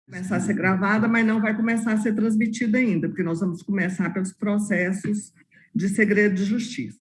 Começar a ser gravada, mas não vai começar a ser transmitida ainda, porque nós vamos começar pelos processos de segredo de justiça.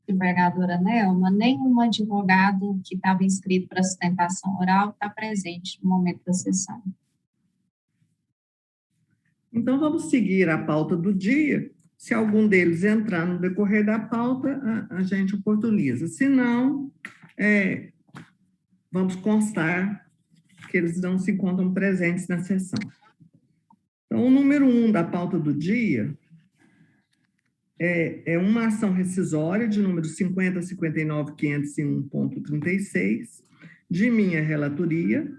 Desembargadora Nelma, nenhum advogado que estava inscrito para sustentação oral está presente no momento da sessão. Então, vamos seguir a pauta do dia. Se algum deles entrar no decorrer da pauta, a gente oportuniza. Se não, vamos constar que eles não se encontram presentes na sessão. Então, o número 1 da pauta do dia é uma ação rescisória de número 50.59.501.36, de minha relatoria,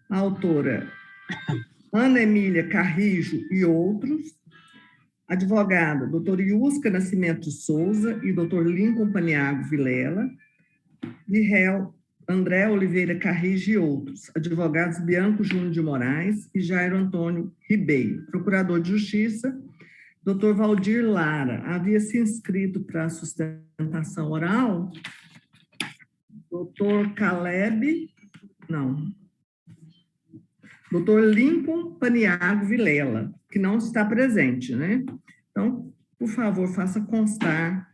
a autora Ana Emília Carrijo e outros, advogada doutor Iusca Nascimento de Souza e doutor Lincoln Paniago Vilela, e réu André Oliveira Carrijo e outros, advogados Bianco Júnior de Moraes e Jairo Antônio Ribeiro, procurador de Justiça, doutor Valdir Lara. Havia se inscrito para a sustentação oral, doutor Caleb, não, doutor Lincoln Paniago Vilela, que não está presente, né? Então, por favor, faça constar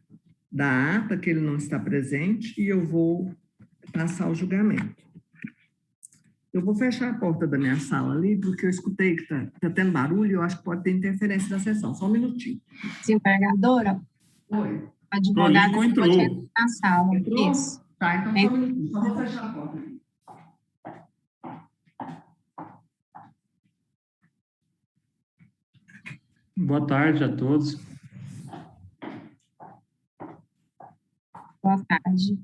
da ata que ele não está presente e eu vou passar o julgamento. Eu vou fechar a porta da minha sala ali, porque eu escutei que está tendo barulho e eu acho que pode ter interferência da sessão. Só um minutinho. Desembargadora? Oi. Advogada pode entrar na sala. Entrou? Isso. Tá, então só um minutinho. Só vou fechar a porta aqui. Boa tarde a todos. Boa tarde.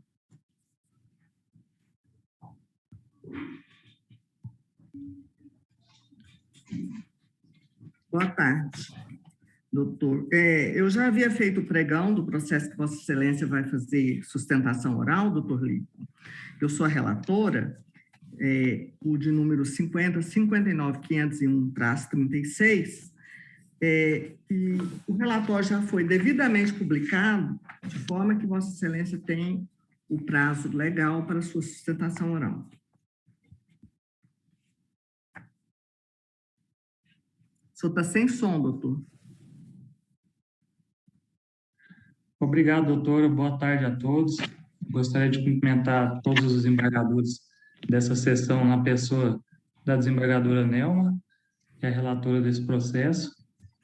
Boa tarde, doutor. Eu já havia feito o pregão do processo que Vossa Excelência vai fazer sustentação oral, doutor Lincoln. Eu sou a relatora, o de número 50.59.501-36, e o relatório já foi devidamente publicado, de forma que Vossa Excelência tem o prazo legal para sua sustentação oral. O senhor está sem som, doutor. Obrigado, doutora. Boa tarde a todos. Gostaria de cumprimentar todos os desembargadores dessa sessão na pessoa da desembargadora Nelma, que é a relatora desse processo.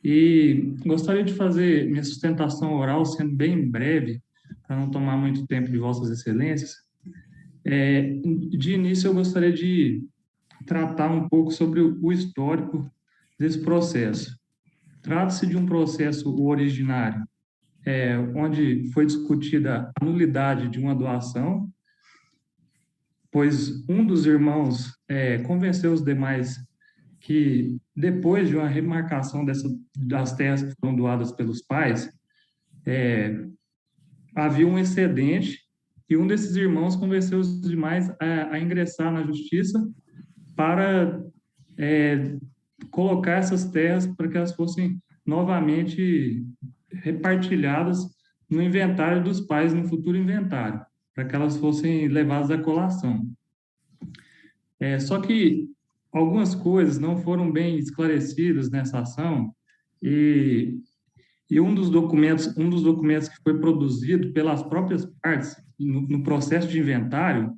E gostaria de fazer minha sustentação oral, sendo bem breve, para não tomar muito tempo de Vossas Excelências. De início, eu gostaria de tratar um pouco sobre o histórico desse processo. Trata-se de um processo originário, onde foi discutida a nulidade de uma doação, pois um dos irmãos convenceu os demais que, depois de uma remarcação das terras que foram doadas pelos pais, havia um excedente, e um desses irmãos convenceu os demais a ingressar na justiça para colocar essas terras para que elas fossem novamente repartilhadas no inventário dos pais, no futuro inventário, para que elas fossem levadas à colação. Só que algumas coisas não foram bem esclarecidas nessa ação, e um dos documentos que foi produzido pelas próprias partes no processo de inventário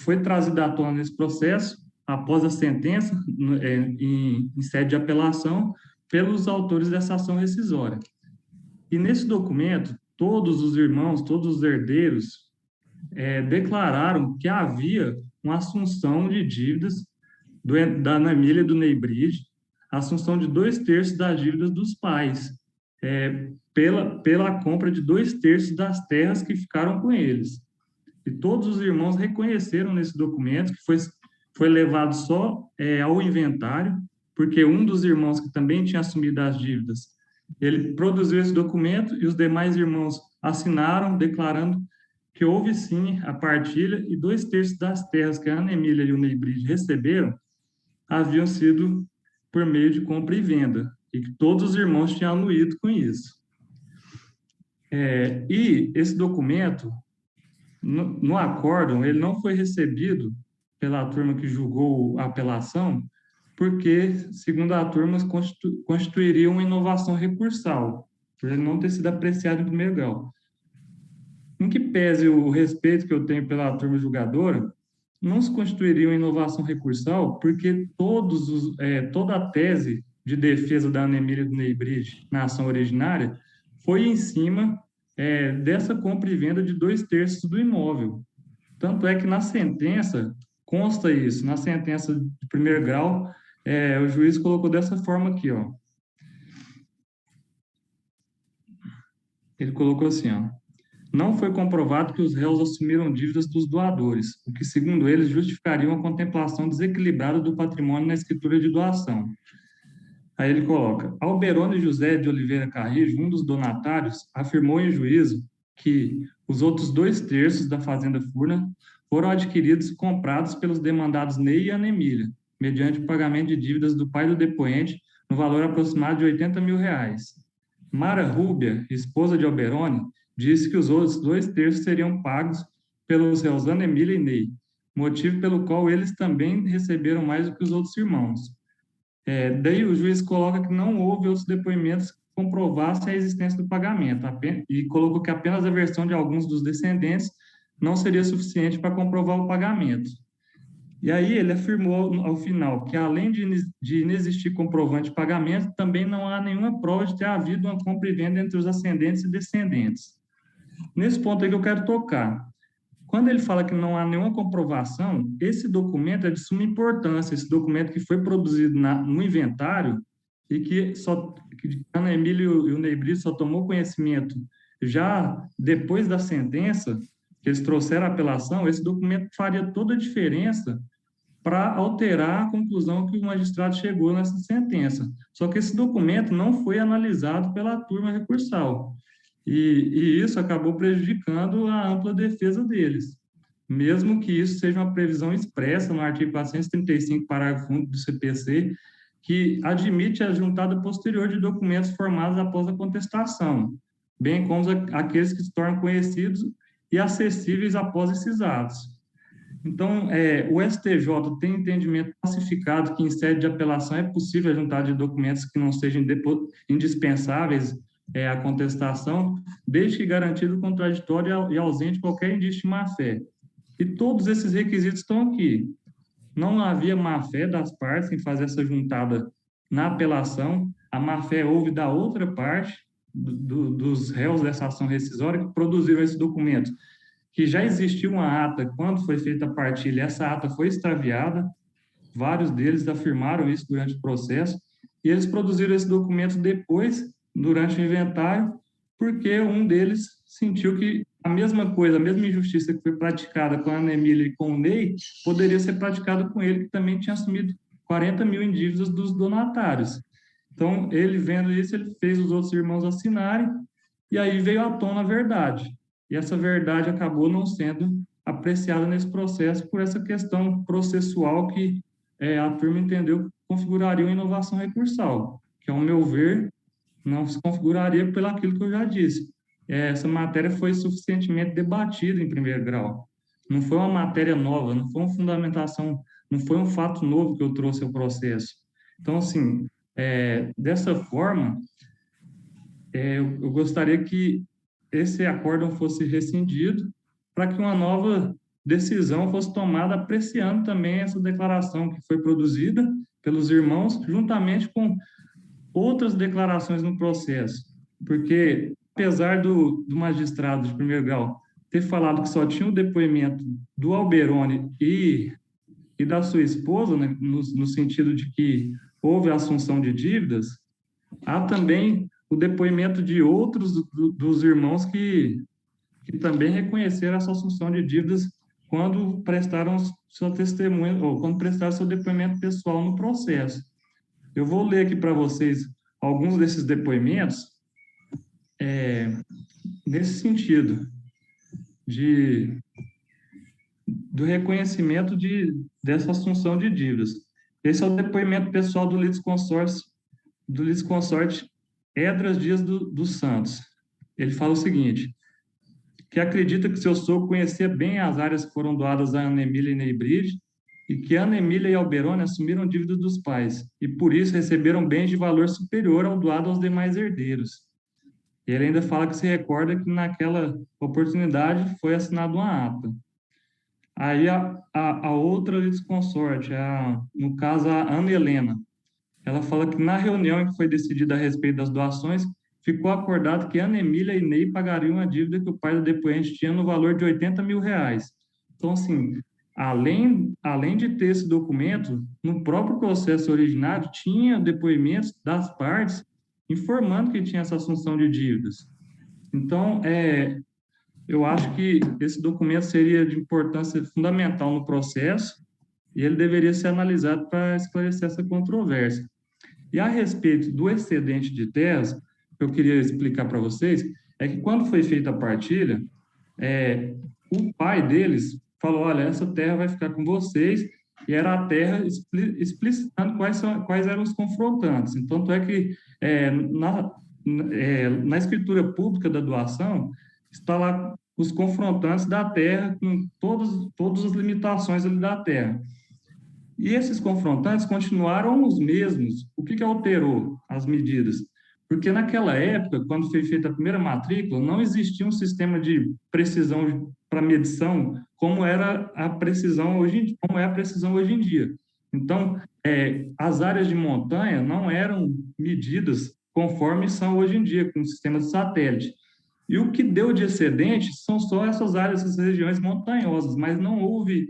foi trazido à tona nesse processo após a sentença em sede de apelação pelos autores dessa ação rescisória. E nesse documento, todos os irmãos, todos os herdeiros declararam que havia uma assunção de dívidas da Ana Emília e do Neybride, assunção de 2/3 das dívidas dos pais, pela compra de 2/3 das terras que ficaram com eles. E todos os irmãos reconheceram nesse documento que foi levado só ao inventário, porque um dos irmãos que também tinha assumido as dívidas, ele produziu esse documento e os demais irmãos assinaram, declarando que houve sim a partilha, e 2/3 das terras que a Ana Emília e o Neybride receberam haviam sido por meio de compra e venda, e que todos os irmãos tinham anuído com isso. E esse documento, no acórdão, ele não foi recebido pela turma que julgou a apelação, porque, segundo a turma, constituiria uma inovação recursal, por ele não ter sido apreciado em primeiro grau. Em que pese o respeito que eu tenho pela turma julgadora, não se constituiria uma inovação recursal, porque toda a tese de defesa da Ana Emília e do Ney Bride na ação originária foi em cima dessa compra e venda de 2/3 do imóvel. Tanto é que na sentença consta isso, na sentença de primeiro grau, o juiz colocou dessa forma aqui, ó. Ele colocou assim, ó. Não foi comprovado que os réus assumiram dívidas dos doadores, o que, segundo eles, justificaria uma contemplação desequilibrada do patrimônio na escritura de doação. Aí ele coloca, Alberone José de Oliveira Carrijo, um dos donatários, afirmou em juízo que os outros 2/3 da fazenda Furna foram adquiridos e comprados pelos demandados Ney e Ana Emília, mediante o pagamento de dívidas do pai do depoente no valor aproximado de R$80 mil. Mara Rúbia, esposa de Alberone, disse que os outros 2/3 seriam pagos pelos réus Ana Emília e Ney, motivo pelo qual eles também receberam mais do que os outros irmãos. Daí o juiz coloca que não houve outros depoimentos que comprovassem a existência do pagamento, e colocou que apenas a versão de alguns dos descendentes não seria suficiente para comprovar o pagamento. E aí ele afirmou ao final que, além de inexistir comprovante de pagamento, também não há nenhuma prova de ter havido uma compra e venda entre os ascendentes e descendentes. Nesse ponto aí que eu quero tocar. Quando ele fala que não há nenhuma comprovação, esse documento é de suma importância, esse documento que foi produzido no inventário e que Ana Emília e o Ney Bride só tomou conhecimento já depois da sentença, que eles trouxeram a apelação, esse documento faria toda a diferença para alterar a conclusão que o magistrado chegou nessa sentença. Só que esse documento não foi analisado pela turma recursal. E isso acabou prejudicando a ampla defesa deles, mesmo que isso seja uma previsão expressa no artigo 435, parágrafo 1 do CPC, que admite a juntada posterior de documentos formados após a contestação, bem como aqueles que se tornam conhecidos e acessíveis após esses atos. Então, o STJ tem entendimento pacificado que em sede de apelação é possível a juntada de documentos que não sejam indispensáveis à contestação, desde que garantido o contraditório e ausente qualquer indício de má-fé. E todos esses requisitos estão aqui. Não havia má-fé das partes em fazer essa juntada na apelação, a má-fé houve da outra parte, dos réus dessa ação rescisória que produziram esse documento, que já existia uma ata quando foi feita a partilha, essa ata foi extraviada, vários deles afirmaram isso durante o processo, e eles produziram esse documento depois, durante o inventário, porque um deles sentiu que a mesma coisa, a mesma injustiça que foi praticada com a Ana Emília e com o Ney, poderia ser praticada com ele, que também tinha assumido 40 mil em dívidas dos donatários. Então, ele vendo isso, ele fez os outros irmãos assinarem, e aí veio à tona a verdade. E essa verdade acabou não sendo apreciada nesse processo por essa questão processual que a turma entendeu que configuraria uma inovação recursal, que, ao meu ver, não se configuraria pelo aquilo que eu já disse. Essa matéria foi suficientemente debatida em primeiro grau. Não foi uma matéria nova, não foi uma fundamentação, não foi um fato novo que eu trouxe ao processo. Então, assim, dessa forma, eu gostaria que esse acórdão fosse rescindido para que uma nova decisão fosse tomada, apreciando também essa declaração que foi produzida pelos irmãos, juntamente com outras declarações no processo. Porque, apesar do magistrado de primeiro grau ter falado que só tinha o depoimento do Alberone e da sua esposa, né, no sentido de que houve a assunção de dívidas, há também o depoimento de outros dos irmãos que também reconheceram essa assunção de dívidas quando prestaram seu testemunho, ou quando prestaram seu depoimento pessoal no processo. Eu vou ler aqui para vocês alguns desses depoimentos nesse sentido, do reconhecimento dessa assunção de dívidas. Esse é o depoimento pessoal do litisconsorte Edras Dias dos Santos. Ele fala o seguinte, que acredita que seu sogro conhecia bem as áreas que foram doadas a Ana Emília e Ney Bride, e que Ana Emília e Alberone assumiram dívidas dos pais, e por isso receberam bens de valor superior ao doado aos demais herdeiros. E ele ainda fala que se recorda que naquela oportunidade foi assinada uma ata. Aí a outra litisconsorte, no caso a Ana Helena, ela fala que na reunião em que foi decidida a respeito das doações, ficou acordado que Ana Emília e Ney pagariam a dívida que o pai do depoente tinha no valor de R$ 80 mil. Então, assim, além de ter esse documento, no próprio processo originário tinha depoimentos das partes informando que tinha essa assunção de dívidas. Então, eu acho que esse documento seria de importância fundamental no processo e ele deveria ser analisado para esclarecer essa controvérsia. E a respeito do excedente de terras, que eu queria explicar para vocês, é que quando foi feita a partilha, o pai deles falou, olha, essa terra vai ficar com vocês, e era a terra explicitando quais eram os confrontantes. Então, tanto é que na escritura pública da doação, está lá os confrontantes da terra, com todas as limitações ali da terra. E esses confrontantes continuaram os mesmos. O que alterou as medidas? Porque naquela época, quando foi feita a primeira matrícula, não existia um sistema de precisão para medição como era a precisão hoje em dia. Então, as áreas de montanha não eram medidas conforme são hoje em dia, com o sistema de satélite. E o que deu de excedente são só essas áreas, essas regiões montanhosas, mas não houve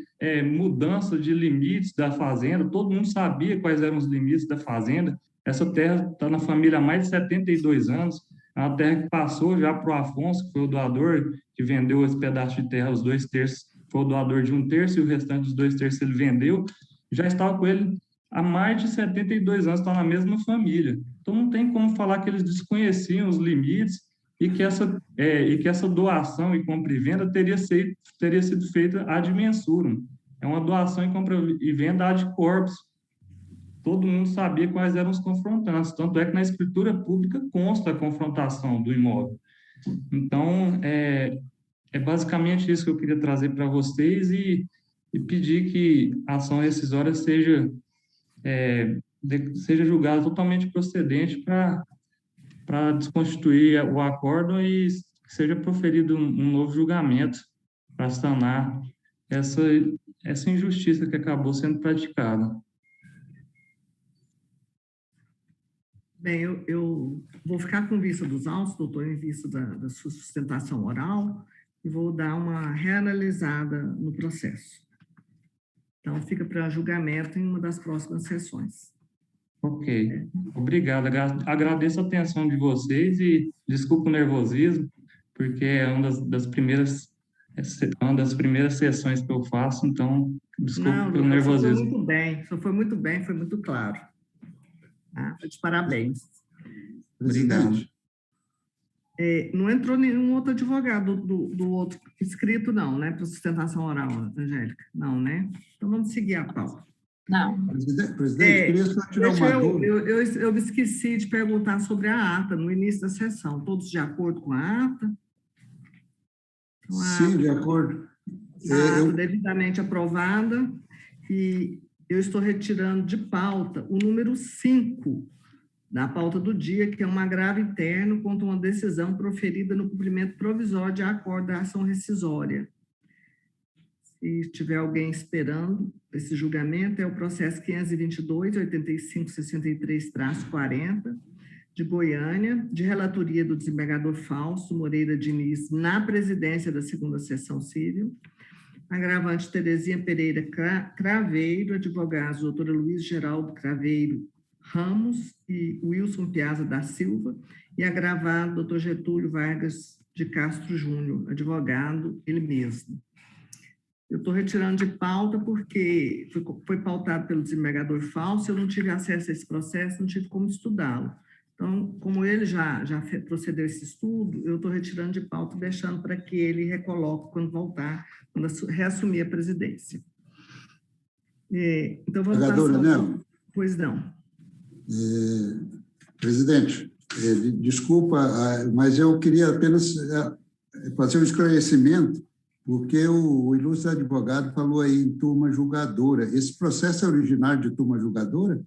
mudança de limites da fazenda, todo mundo sabia quais eram os limites da fazenda. Essa terra está na família há mais de 72 anos, é uma terra que passou já para o Afonso, que foi o doador, que vendeu esse pedaço de terra, os 2/3, foi o doador de 1/3, e o restante dos 2/3 ele vendeu, já estava com ele há mais de 72 anos, está na mesma família. Então, não tem como falar que eles desconheciam os limites, e que essa doação e compra e venda teria sido feita ad mensuram. É uma doação e compra e venda ad corpus. Todo mundo sabia quais eram os confrontantes, tanto é que na escritura pública consta a confrontação do imóvel. Então, é basicamente isso que eu queria trazer para vocês e pedir que a ação rescisória seja julgada totalmente procedente para desconstituir o acórdão e seja proferido um novo julgamento para sanar essa injustiça que acabou sendo praticada. Bem, eu vou ficar com vista dos autos, doutor, em vista da sua sustentação oral, e vou dar uma reanalisada no processo. Então, fica para julgamento em uma das próximas sessões. Ok, obrigado. Agradeço a atenção de vocês e desculpa o nervosismo, porque é uma das primeiras sessões que eu faço, então desculpa pelo nervosismo. Foi muito bem, foi muito claro. De parabéns. Obrigado. Não entrou nenhum outro advogado do outro inscrito, não, né? Para sustentação oral, Angélica? Não, né? Então, vamos seguir a pauta. Não. Presidente, queria só tirar uma dúvida. Eu me esqueci de perguntar sobre a ata no início da sessão. Todos de acordo com a ata? Então, sim, de acordo. A ata devidamente aprovada, e eu estou retirando de pauta o número 5 da pauta do dia, que é um agravo interno contra uma decisão proferida no cumprimento provisório de acordo da ação rescisória. Se tiver alguém esperando esse julgamento, é o processo 522.8563-40, de Goiânia, de relatoria do desembargador Fausto Moreira Diniz, na presidência da segunda sessão civil, agravante Terezinha Pereira Craveiro, advogados doutora Luiz Geraldo Craveiro Ramos e Wilson Piazza da Silva, e agravado doutor Getúlio Vargas de Castro Júnior, advogado, ele mesmo. Eu estou retirando de pauta porque foi pautado pelo desembargador Fausto, eu não tive acesso a esse processo, não tive como estudá-lo. Então, como ele já procedeu esse estudo, eu estou retirando de pauta, deixando para que ele recoloque quando voltar, quando reassumir a presidência. Então, vamos Desembargadora, não? Pois não. Presidente, desculpa, mas eu queria apenas fazer um esclarecimento, porque o ilustre advogado falou aí em turma julgadora. Esse processo é originário de turma julgadora?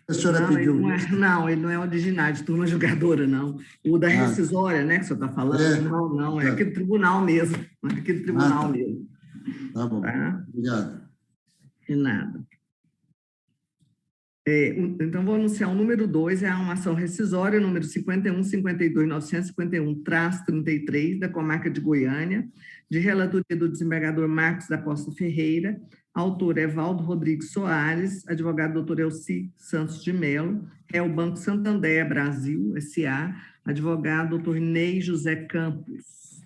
A senhora Não, pediu. ele não é originário de turma julgadora, não. O da rescisória, né, que o senhor está falando, não, é aqui do tribunal mesmo. Aqui do tribunal tá. mesmo. Tá bom. Tá? Obrigado. De nada. Então, vou anunciar o número 2, é uma ação rescisória, número 51.52.951-33, da comarca de Goiânia, de relatoria do desembargador Marcos da Costa Ferreira, autor Evaldo Rodrigues Soares, advogado doutor Elci Santos de Mello, réu Banco Santander Brasil, S.A., advogado doutor Ney José Campos.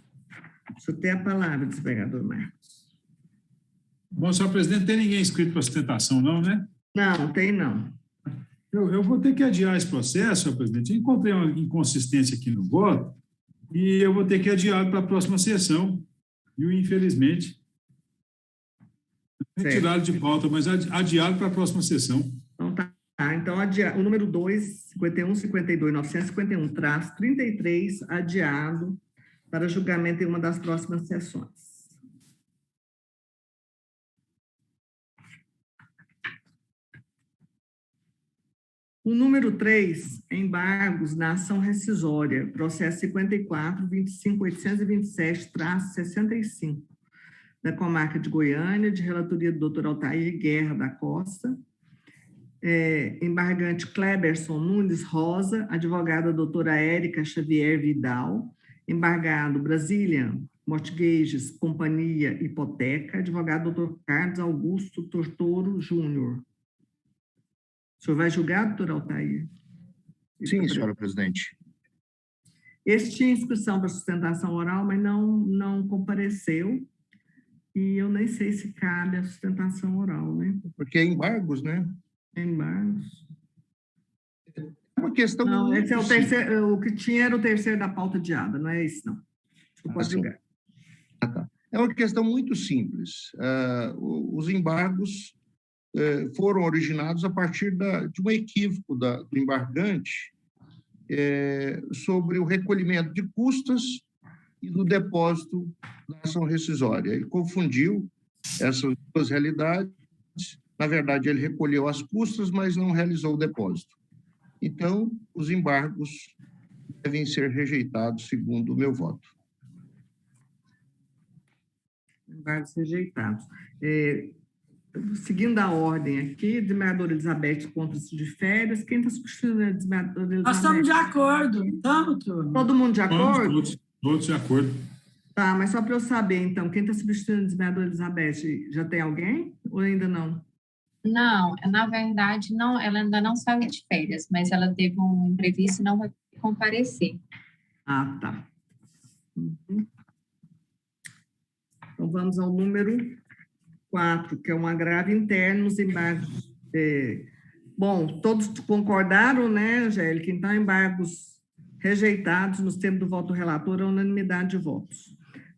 O senhor tem a palavra, desembargador Marcos. Bom, senhor presidente, não tem ninguém inscrito para sustentação, não, né? Não, tem não. Eu vou ter que adiar esse processo, senhor presidente. Eu encontrei uma inconsistência aqui no voto e eu vou ter que adiar para a próxima sessão. E, infelizmente, retirado de pauta, mas adiado para a próxima sessão. Então, tá. Então, o número 2, 51.52.951-33, adiado para julgamento em uma das próximas sessões. O número 3, embargos na ação rescisória, processo 54.25.827-65, da comarca de Goiânia, de relatoria do doutor Altair Guerra da Costa, embargante Kleberson Nunes Rosa, advogada doutora Érica Xavier Vidal, embargado Brazilian Mortgages Companhia Hipoteca, advogado doutor Carlos Augusto Tortoro Júnior. O senhor vai julgar, doutor Altair? Sim, senhora presidente. Esse tinha inscrição para sustentação oral, mas não compareceu, e eu nem sei se cabe a sustentação oral, né? Porque é embargos, né? Embargos. É uma questão... Não, esse é o terceiro, o que tinha era o terceiro da pauta adiada, não é esse, não. Você pode julgar. Tá. É uma questão muito simples. Os embargos foram originados a partir de um equívoco do embargante sobre o recolhimento de custas e do depósito da ação rescisória. Ele confundiu essas duas realidades. Na verdade, ele recolheu as custas, mas não realizou o depósito. Então, os embargos devem ser rejeitados, segundo o meu voto. Embargos rejeitados. Seguindo a ordem aqui, desembargadora Elizabeth encontra-se de férias. Quem está substituindo a desembargadora Elizabeth? Nós estamos de acordo, estamos, turma? Todo mundo de acordo? Todos de acordo. Tá, mas só para eu saber, então, quem está substituindo a desembargadora Elizabeth? Já tem alguém ou ainda não? Não, na verdade, não, ela ainda não saiu de férias, mas ela teve um imprevisto e não vai comparecer. Ah, tá. Uhum. Então, vamos ao número 4, que é um agravo interno nos embargos. Bom, todos concordaram, né, Angélica? Então, embargos rejeitados nos termos do voto relator, a unanimidade de votos.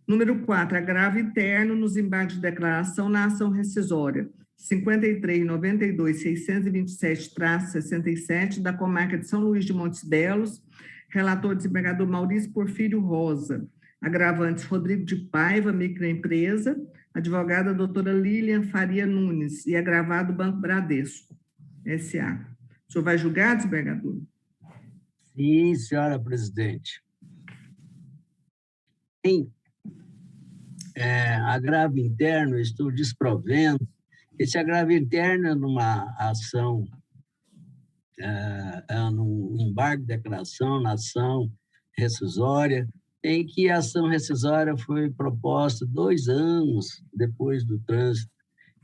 Número 4, agravo interno nos embargos de declaração na ação rescisória, 53.92.627-67, da comarca de São Luís de Montes Belos, relator desembargador Maurício Porfírio Rosa, agravantes Rodrigo de Paiva, microempresa, advogada doutora Lilian Faria Nunes e agravado Banco Bradesco, S.A. O senhor vai julgar, desembargador? Sim, senhora presidente. Em agravo interno, estou desprovendo. Esse agravo interno é numa ação, num embargo de declaração, na ação rescisória, em que a ação rescisória foi proposta 2 anos depois do trânsito,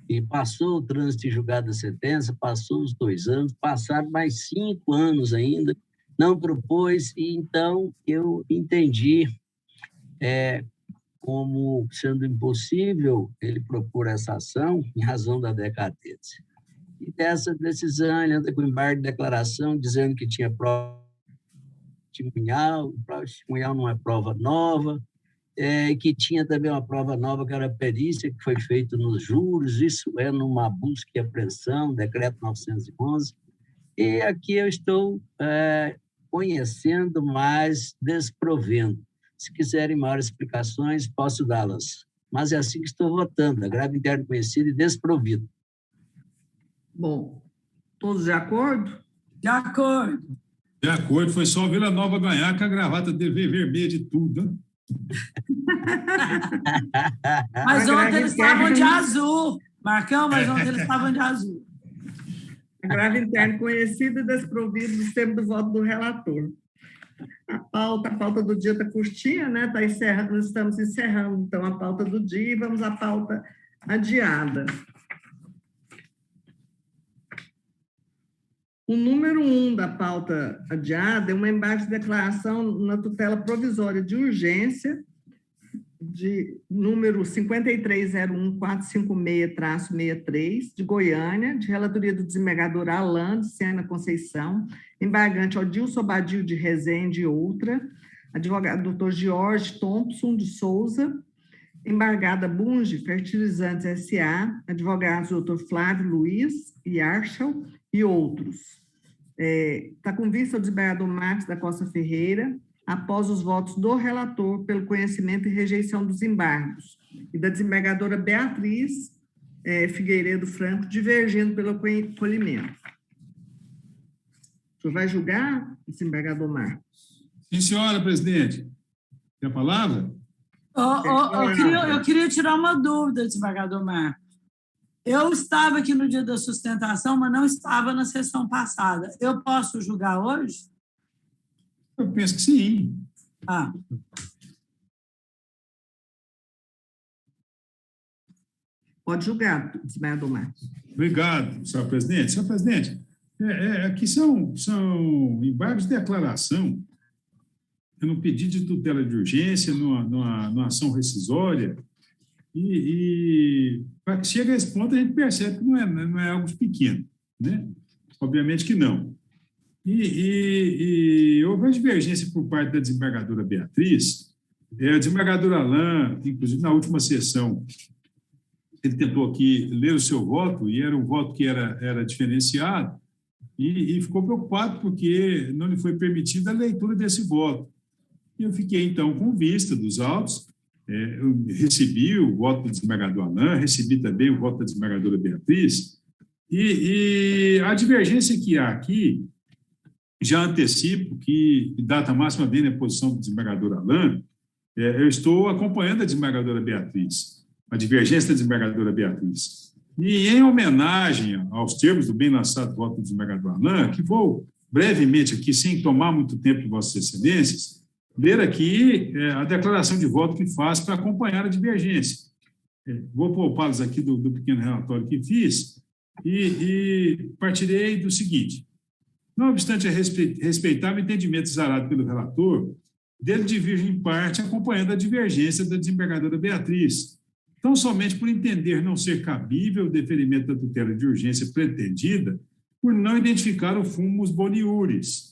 e passou o trânsito em julgado da sentença, passou os 2 anos, passaram mais 5 anos ainda, não propôs, e então eu entendi como sendo impossível ele propor essa ação em razão da decadência. E dessa decisão, ele anda com embargo de declaração, dizendo que tinha prova testemunhal, prova testemunhal não é prova nova, que tinha também uma prova nova, que era a perícia, que foi feita nos juros, isso é numa busca e apreensão, decreto 911, e aqui eu estou conhecendo, mas desprovendo. Se quiserem maiores explicações, posso dá-las. Mas é assim que estou votando, agravo interno conhecido e desprovido. Bom, todos de acordo? De acordo. De acordo, foi só Vila Nova ganhar com a gravata deve vermelha de tudo. Né? Mas ontem eles estavam de azul. Marcão, mas ontem eles estavam de azul. Agravo interno conhecido e desprovido do termo do voto do relator. A pauta do dia está curtinha, né? Nós estamos encerrando, então, a pauta do dia e vamos à pauta adiada. O número 1 da pauta adiada é uma embargo de declaração na tutela provisória de urgência de número 5301-456-63, de Goiânia, de relatoria do desembargador Alain de Sena Conceição, embargante Odilson Badio de Rezende e outra, advogado doutor Jorge Thompson de Souza, embargada Bunge Fertilizantes S.A., advogados doutor Flávio Luiz e Archel e outros. Está com vista ao desembargador Marcos da Costa Ferreira, após os votos do relator pelo conhecimento e rejeição dos embargos, e da desembargadora Beatriz Figueiredo Franco, divergindo pelo acolhimento. O senhor vai julgar, desembargador Marcos? Sim, senhora, presidente. Tem a palavra? Eu queria tirar uma dúvida, desembargador Marcos. Eu estava aqui no dia da sustentação, mas não estava na sessão passada. Eu posso julgar hoje? Eu penso que sim. Pode julgar, desembargador Marcos. Obrigado, senhor presidente. Senhor presidente, aqui são embargos de declaração, no pedido de tutela de urgência, numa ação rescisória, e para que chegue a esse ponto, a gente percebe que não é algo pequeno, né? Obviamente que não. E houve uma divergência por parte da desembargadora Beatriz, a desembargadora Alain, inclusive na última sessão, ele tentou aqui ler o seu voto, e era um voto que era diferenciado, e ficou preocupado porque não lhe foi permitida a leitura desse voto. E eu fiquei, então, com vista dos autos, eu recebi o voto do desembargador Alain, recebi também o voto da desembargadora Beatriz, e a divergência que há aqui, já antecipo que data máxima vem na posição do desembargador Alain, eu estou acompanhando a desembargadora Beatriz, a divergência da desembargadora Beatriz. E em homenagem aos termos do bem lançado voto do desembargador Alain, que vou brevemente aqui, sem tomar muito tempo de Vossas Excelências, ler aqui a declaração de voto que faz para acompanhar a divergência. Vou poupá-los aqui do pequeno relatório que fiz e partirei do seguinte: não obstante respeitar o entendimento exarado pelo relator, dele diverge em parte acompanhando a divergência da desembargadora Beatriz, tão somente por entender não ser cabível o deferimento da tutela de urgência pretendida por não identificar o fumus boniuris.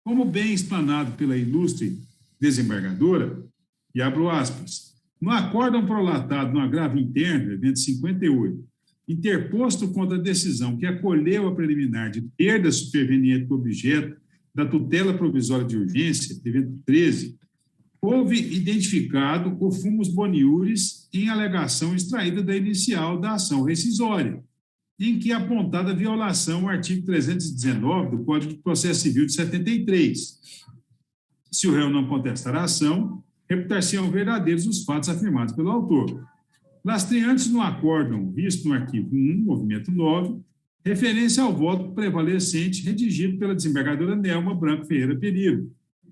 Como bem explanado pela ilustre desembargadora, e abro aspas, no acórdão prolatado no agravo interno, evento 58, interposto contra a decisão que acolheu a preliminar de perda superveniente do objeto da tutela provisória de urgência, evento 13, houve identificado o fumus boniuris em alegação extraída da inicial da ação rescisória, em que é apontada a violação ao artigo 319 do Código de Processo Civil de 73. Se o réu não contestar a ação, reputar-se-ão verdadeiros os fatos afirmados pelo autor. Lastreantes no acórdão visto no artigo 1, movimento 9, referência ao voto prevalecente redigido pela desembargadora Nelma Branco Ferreira Pereira,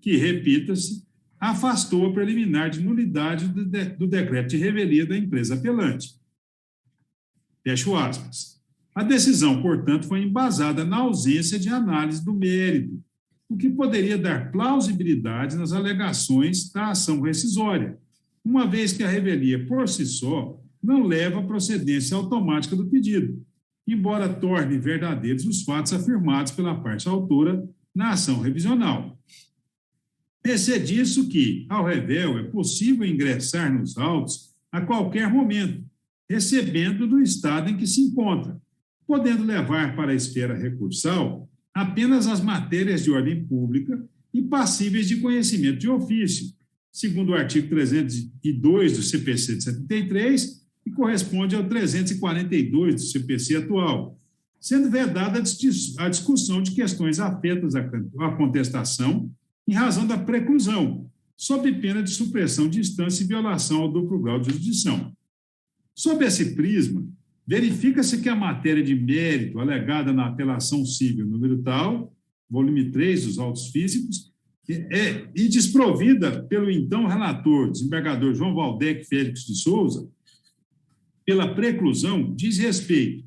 que, repita-se, afastou a preliminar de nulidade do decreto de revelia da empresa apelante. Fecho aspas. A decisão, portanto, foi embasada na ausência de análise do mérito, o que poderia dar plausibilidade nas alegações da ação rescisória, uma vez que a revelia, por si só, não leva à procedência automática do pedido, embora torne verdadeiros os fatos afirmados pela parte autora na ação revisional. É disso que, ao revel, é possível ingressar nos autos a qualquer momento, recebendo do estado em que se encontra, podendo levar para a esfera recursal apenas as matérias de ordem pública e passíveis de conhecimento de ofício, segundo o artigo 302 do CPC de 73, que corresponde ao 342 do CPC atual, sendo vedada a discussão de questões afetas à contestação em razão da preclusão, sob pena de supressão de instância e violação ao duplo grau de jurisdição. Sob esse prisma, verifica-se que a matéria de mérito alegada na apelação civil número tal, volume 3 dos autos físicos, e desprovida pelo então relator, desembargador João Valdec Félix de Souza, pela preclusão, diz respeito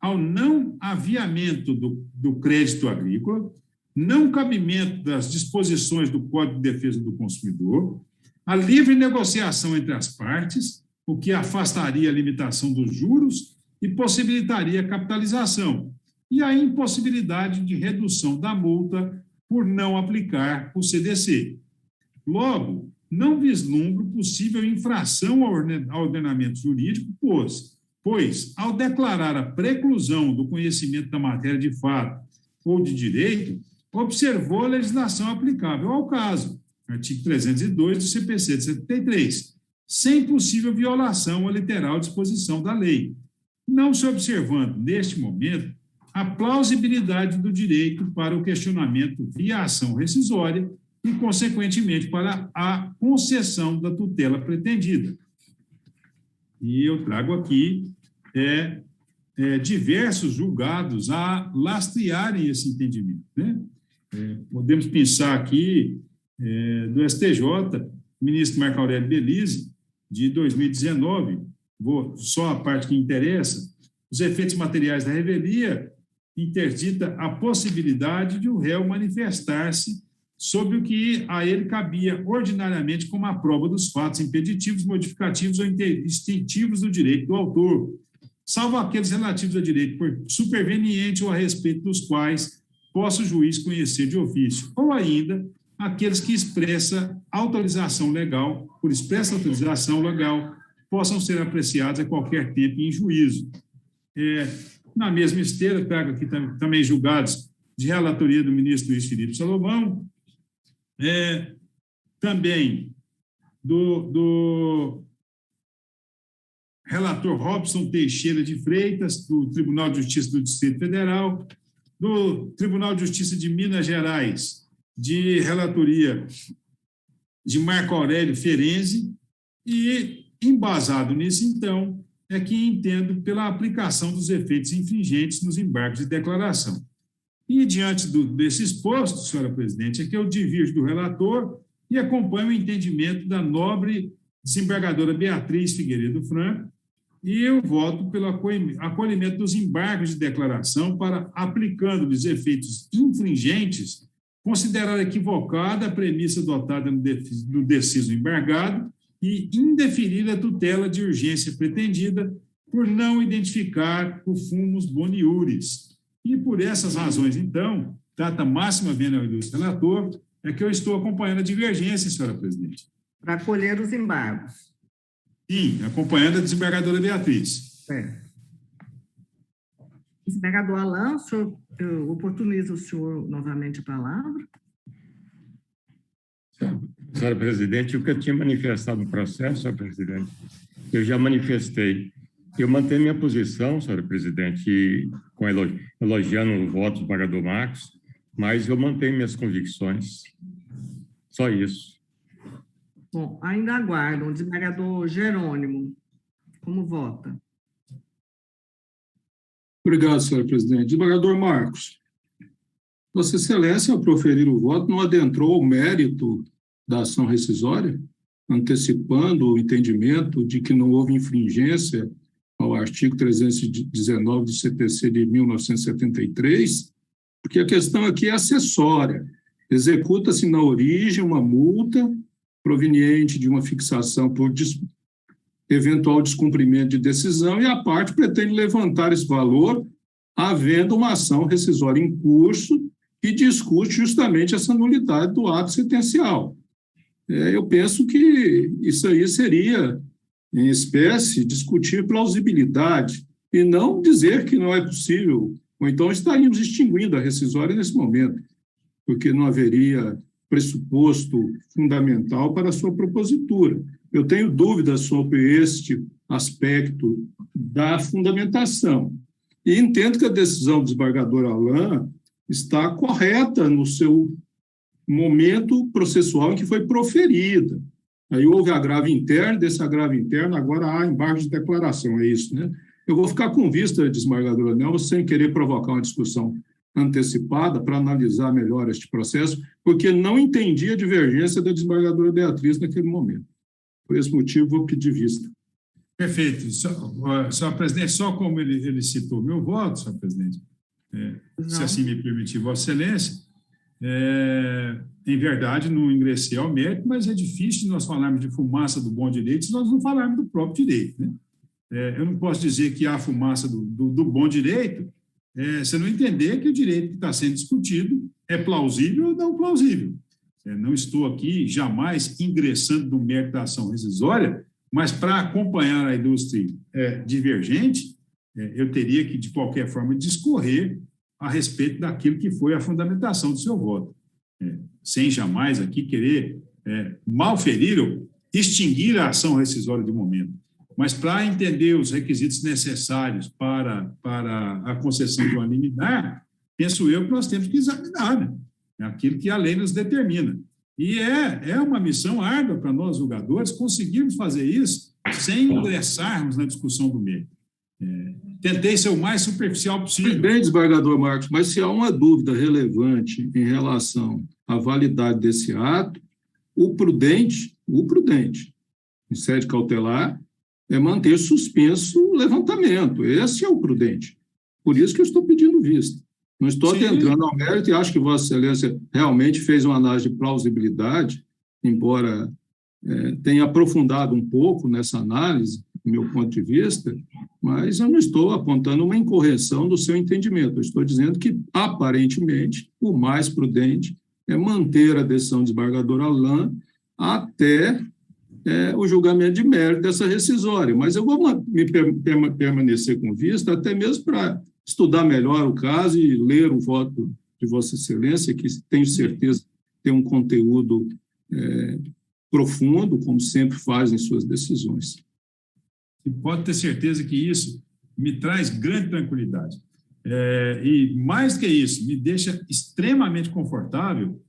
ao não aviamento do crédito agrícola, não cabimento das disposições do Código de Defesa do Consumidor, a livre negociação entre as partes, o que afastaria a limitação dos juros e possibilitaria a capitalização, e a impossibilidade de redução da multa por não aplicar o CDC. Logo, não vislumbro possível infração ao ordenamento jurídico, pois, ao declarar a preclusão do conhecimento da matéria de fato ou de direito, observou a legislação aplicável ao caso, artigo 302 do CPC de 73, sem possível violação à literal disposição da lei, não se observando, neste momento, a plausibilidade do direito para o questionamento via ação rescisória e, consequentemente, para a concessão da tutela pretendida. E eu trago aqui diversos julgados a lastrearem esse entendimento, né? Podemos pensar aqui do STJ, ministro Marco Aurélio Belize, de 2019, só a parte que interessa, os efeitos materiais da revelia interdita a possibilidade de o réu manifestar-se sobre o que a ele cabia ordinariamente como a prova dos fatos impeditivos, modificativos ou extintivos do direito do autor, salvo aqueles relativos ao direito por superveniente ou a respeito dos quais possa o juiz conhecer de ofício, ou ainda aqueles que por expressa autorização legal, possam ser apreciados a qualquer tempo em juízo. Na mesma esteira, trago aqui também julgados de relatoria do ministro Luiz Felipe Salomão, também do relator Robson Teixeira de Freitas, do Tribunal de Justiça do Distrito Federal, do Tribunal de Justiça de Minas Gerais, de relatoria de Marco Aurélio Ferenzi, e, embasado nisso, então, é que entendo pela aplicação dos efeitos infringentes nos embargos de declaração. E, diante desse exposto, senhora presidente, é que eu divirjo do relator e acompanho o entendimento da nobre desembargadora Beatriz Figueiredo Franco, e eu voto pelo acolhimento dos embargos de declaração para, aplicando-lhes efeitos infringentes, considerar equivocada a premissa adotada no deciso embargado e indeferir a tutela de urgência pretendida por não identificar o fumus boniuris. E por essas razões, então, data máxima vênia ao ilustre relator, é que eu estou acompanhando a divergência, senhora presidente. Para acolher os embargos. Sim, acompanhando a desembargadora Beatriz. Desembargador Alain, o senhor oportuniza o senhor novamente a palavra. Senhora presidente, o que eu tinha manifestado no processo, senhora presidente, eu já manifestei. Eu mantenho minha posição, senhora presidente, elogiando o voto do desembargador Marcos, mas eu mantenho minhas convicções. Só isso. Bom, ainda aguardo. O desembargador Jerônimo, como vota? Obrigado, senhora presidente. Desembargador Marcos, Vossa Excelência, ao proferir o voto, não adentrou o mérito da ação rescisória, antecipando o entendimento de que não houve infringência ao artigo 319 do CPC de 1973, porque a questão aqui é acessória. Executa-se na origem uma multa proveniente de uma fixação por eventual descumprimento de decisão e a parte pretende levantar esse valor havendo uma ação rescisória em curso que discute justamente essa nulidade do ato sentencial. Eu penso que isso aí seria, em espécie, discutir plausibilidade e não dizer que não é possível, ou então estaríamos extinguindo a rescisória nesse momento, porque não haveria pressuposto fundamental para a sua propositura. Eu tenho dúvidas sobre este aspecto da fundamentação. E entendo que a decisão do desembargador Alain está correta no seu momento processual em que foi proferida. Aí houve agravo interno, desse agravo interno agora há embargo de declaração, é isso, né? Eu vou ficar com vista, desembargadora Nelma, sem querer provocar uma discussão antecipada para analisar melhor este processo, porque não entendi a divergência da desembargadora Beatriz naquele momento. Por esse motivo, vou pedir vista. Perfeito. Senhor presidente, só como ele citou meu voto, senhor presidente, se assim me permitir, Vossa Excelência, em verdade, não ingressei ao mérito, mas é difícil nós falarmos de fumaça do bom direito se nós não falarmos do próprio direito, né? Eu não posso dizer que há fumaça do bom direito se não entender que o direito que está sendo discutido é plausível ou não plausível. Não estou aqui jamais ingressando no mérito da ação rescisória, mas para acompanhar a indústria divergente, eu teria que, de qualquer forma, discorrer a respeito daquilo que foi a fundamentação do seu voto, sem jamais aqui querer malferir ou extinguir a ação rescisória de momento. Mas para entender os requisitos necessários para a concessão de uma liminar, penso eu que nós temos que examinar, né? Aquilo que a lei nos determina. E é uma missão árdua para nós, julgadores, conseguirmos fazer isso sem ingressarmos na discussão do mérito. Tentei ser o mais superficial possível. Bem, desembargador Marcos, mas se há uma dúvida relevante em relação à validade desse ato, o prudente, em sede cautelar, é manter suspenso o levantamento. Esse é o prudente. Por isso que eu estou pedindo vista. Não estou adentrando ao mérito e acho que Vossa Excelência realmente fez uma análise de plausibilidade, embora tenha aprofundado um pouco nessa análise, do meu ponto de vista, mas eu não estou apontando uma incorreção do seu entendimento. Eu estou dizendo que, aparentemente, o mais prudente é manter a decisão do desembargador Alain até o julgamento de mérito dessa rescisória. Mas eu vou permanecer com vista, até mesmo para estudar melhor o caso e ler o voto de Vossa Excelência, que tenho certeza tem um conteúdo profundo, como sempre faz em suas decisões. E pode ter certeza que isso me traz grande tranquilidade. E, mais que isso, me deixa extremamente confortável,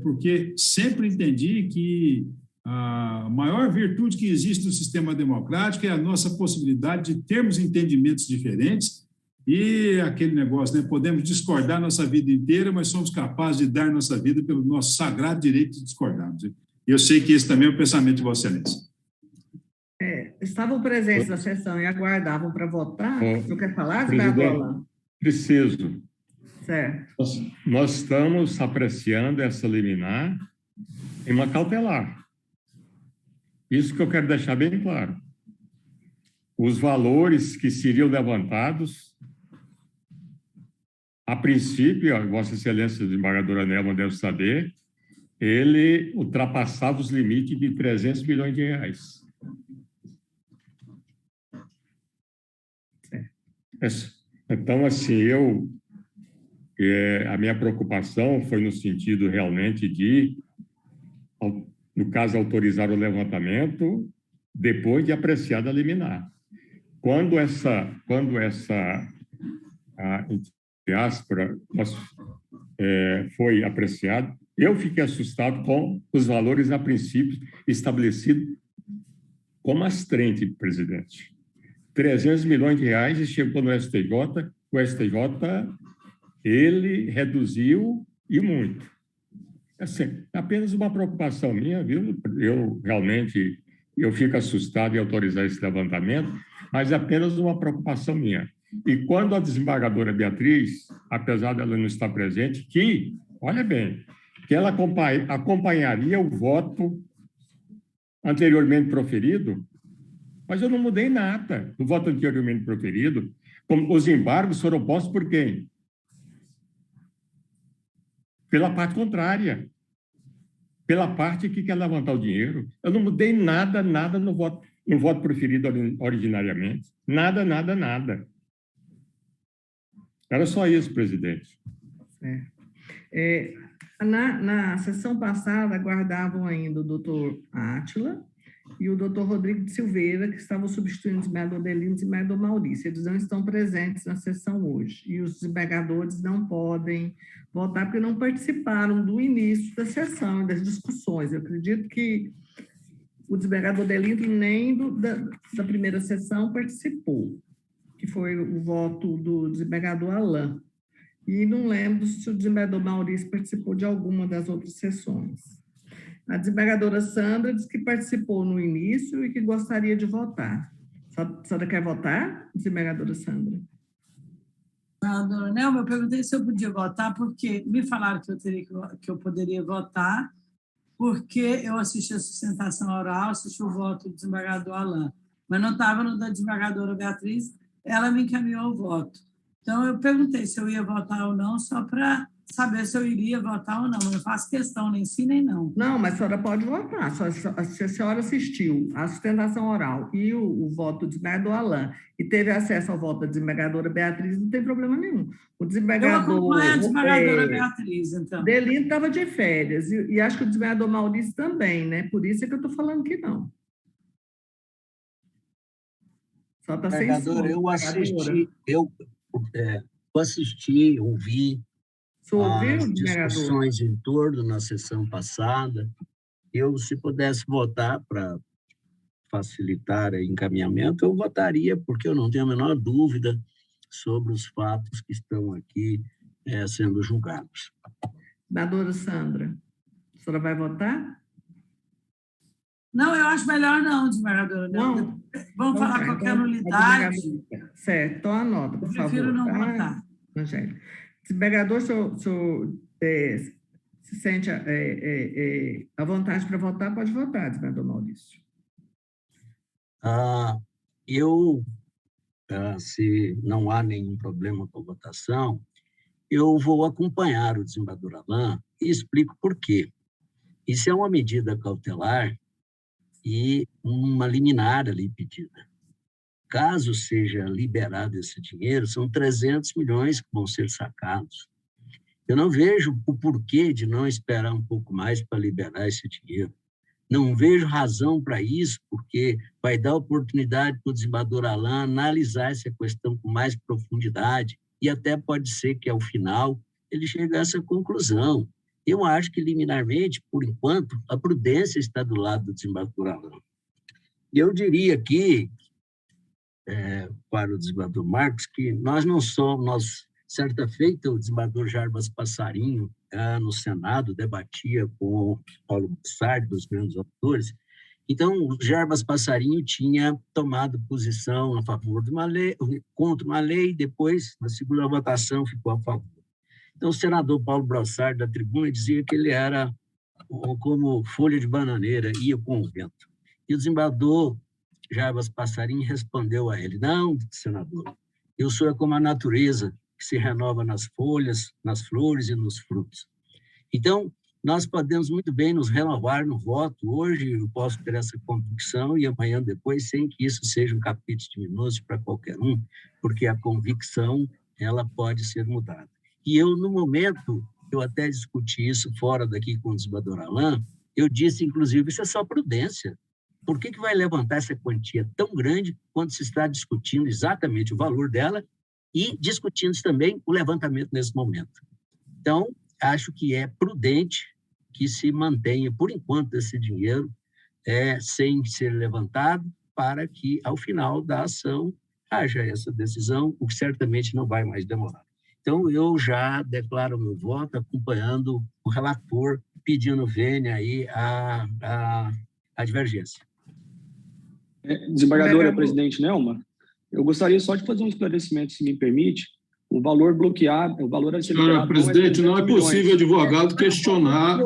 porque sempre entendi que a maior virtude que existe no sistema democrático é a nossa possibilidade de termos entendimentos diferentes e aquele negócio, né? Podemos discordar nossa vida inteira, mas somos capazes de dar nossa vida pelo nosso sagrado direito de discordarmos. E eu sei que esse também é o pensamento de Vossa Excelência. Estavam presentes na sessão e aguardavam para votar. Não quer falar, Presidente, preciso. Certo. Nós estamos apreciando essa liminar em uma cautelar. Isso que eu quero deixar bem claro. Os valores que seriam levantados, a princípio, a Vossa Excelência, a desembargadora Nelma deve saber, ele ultrapassava os limites de 300 milhões de reais. Então, assim, a minha preocupação foi no sentido realmente de, no caso, autorizar o levantamento depois de apreciada a liminar. Quando essa entre aspas, foi apreciado, eu fiquei assustado com os valores a princípio estabelecidos como astrente, presidente. 300 milhões de reais e chegou no STJ, o STJ, ele reduziu e muito. Assim, apenas uma preocupação minha, viu? Eu realmente fico assustado em autorizar esse levantamento, mas apenas uma preocupação minha. E quando a desembargadora Beatriz, apesar dela não estar presente, olha bem, que ela acompanharia o voto anteriormente proferido, mas eu não mudei nada do voto anteriormente proferido. Os embargos foram postos por quem? Pela parte contrária. Pela parte que quer levantar o dinheiro. Eu não mudei nada no voto proferido originariamente. Nada. Era só isso, presidente. Na sessão passada, aguardavam ainda o doutor Átila e o doutor Rodrigo de Silveira, que estavam substituindo o desembargador Delino e o desembargador Maurício. Eles não estão presentes na sessão hoje. E os desembargadores não podem votar porque não participaram do início da sessão e das discussões. Eu acredito que o desembargador Delino nem da primeira sessão participou, que foi o voto do desembargador Alain. E não lembro se o desembargador Maurício participou de alguma das outras sessões. A desembargadora Sandra disse que participou no início e que gostaria de votar. A senhora quer votar, desembargadora Sandra? Dona Nelma, eu perguntei se eu podia votar, porque me falaram que eu poderia votar, porque eu assisti a sustentação oral, assisti o voto do desembargador Alain, mas não estava no da desembargadora Beatriz, ela me encaminhou o voto. Então, eu perguntei se eu ia votar ou não, só para saber se eu iria votar ou não. Eu não faço questão nem sim, nem não. Não, mas a senhora pode votar. Se a senhora assistiu à sustentação oral e o voto do desembargador Alain e teve acesso ao voto da desembargadora Beatriz, não tem problema nenhum. O desembargador... Eu acompanho a desembargadora Beatriz, então. Delino estava de férias, e acho que o desembargador Maurício também, né? Por isso é que eu estou falando que não. Só está sem som. Eu assisti, ouvi as discussões em torno na sessão passada. Eu, se pudesse votar para facilitar o encaminhamento, eu votaria, porque eu não tenho a menor dúvida sobre os fatos que estão aqui sendo julgados. Senadora Sandra, a senhora vai votar? Não, eu acho melhor não, desembargadora. Não? Vamos falar qualquer nulidade. Certo, então anota, por favor. Eu prefiro não votar. Angélica. Desembargador, o senhor se sente à vontade para votar, pode votar, desembargador Maurício. Se não há nenhum problema com a votação, eu vou acompanhar o desembargador Alain e explico por quê. Isso é uma medida cautelar e uma liminar ali pedida. Caso seja liberado esse dinheiro, são 300 milhões que vão ser sacados. Eu não vejo o porquê de não esperar um pouco mais para liberar esse dinheiro. Não vejo razão para isso, porque vai dar oportunidade para o desembargador Alain analisar essa questão com mais profundidade e até pode ser que, ao final, ele chegue a essa conclusão. Eu acho que, liminarmente, por enquanto, a prudência está do lado do desembargador Alain. E eu diria aqui, para o desembargador Marcos, que nós não somos... Certa feita, o desembargador Jarbas Passarinho, no Senado, debatia com Paulo Brossard, dos grandes autores. Então, o Jarbas Passarinho tinha tomado posição a favor de uma lei, contra uma lei, e depois, na segunda votação, ficou a favor. Então, o senador Paulo Brossard, da tribuna, dizia que ele era como folha de bananeira, ia com o vento. E o desembargador Jarbas Passarinho respondeu a ele: não, senador, eu sou como a natureza, que se renova nas folhas, nas flores e nos frutos. Então, nós podemos muito bem nos renovar no voto. Hoje eu posso ter essa convicção e amanhã depois, sem que isso seja um capítulo de minúcio para qualquer um, porque a convicção, ela pode ser mudada. E eu, no momento, eu até discuti isso fora daqui com o desembargador Alain, eu disse, inclusive, isso é só prudência. Por que vai levantar essa quantia tão grande quando se está discutindo exatamente o valor dela e discutindo também o levantamento nesse momento? Então, acho que é prudente que se mantenha, por enquanto, esse dinheiro sem ser levantado, para que, ao final da ação, haja essa decisão, o que certamente não vai mais demorar. Então, eu já declaro meu voto acompanhando o relator, pedindo vênia aí a divergência. Desembargadora, presidente Nelma, eu gostaria só de fazer um esclarecimento, se me permite. O valor bloqueado, o valor a ser liberado... Presidente, não é possível advogado questionar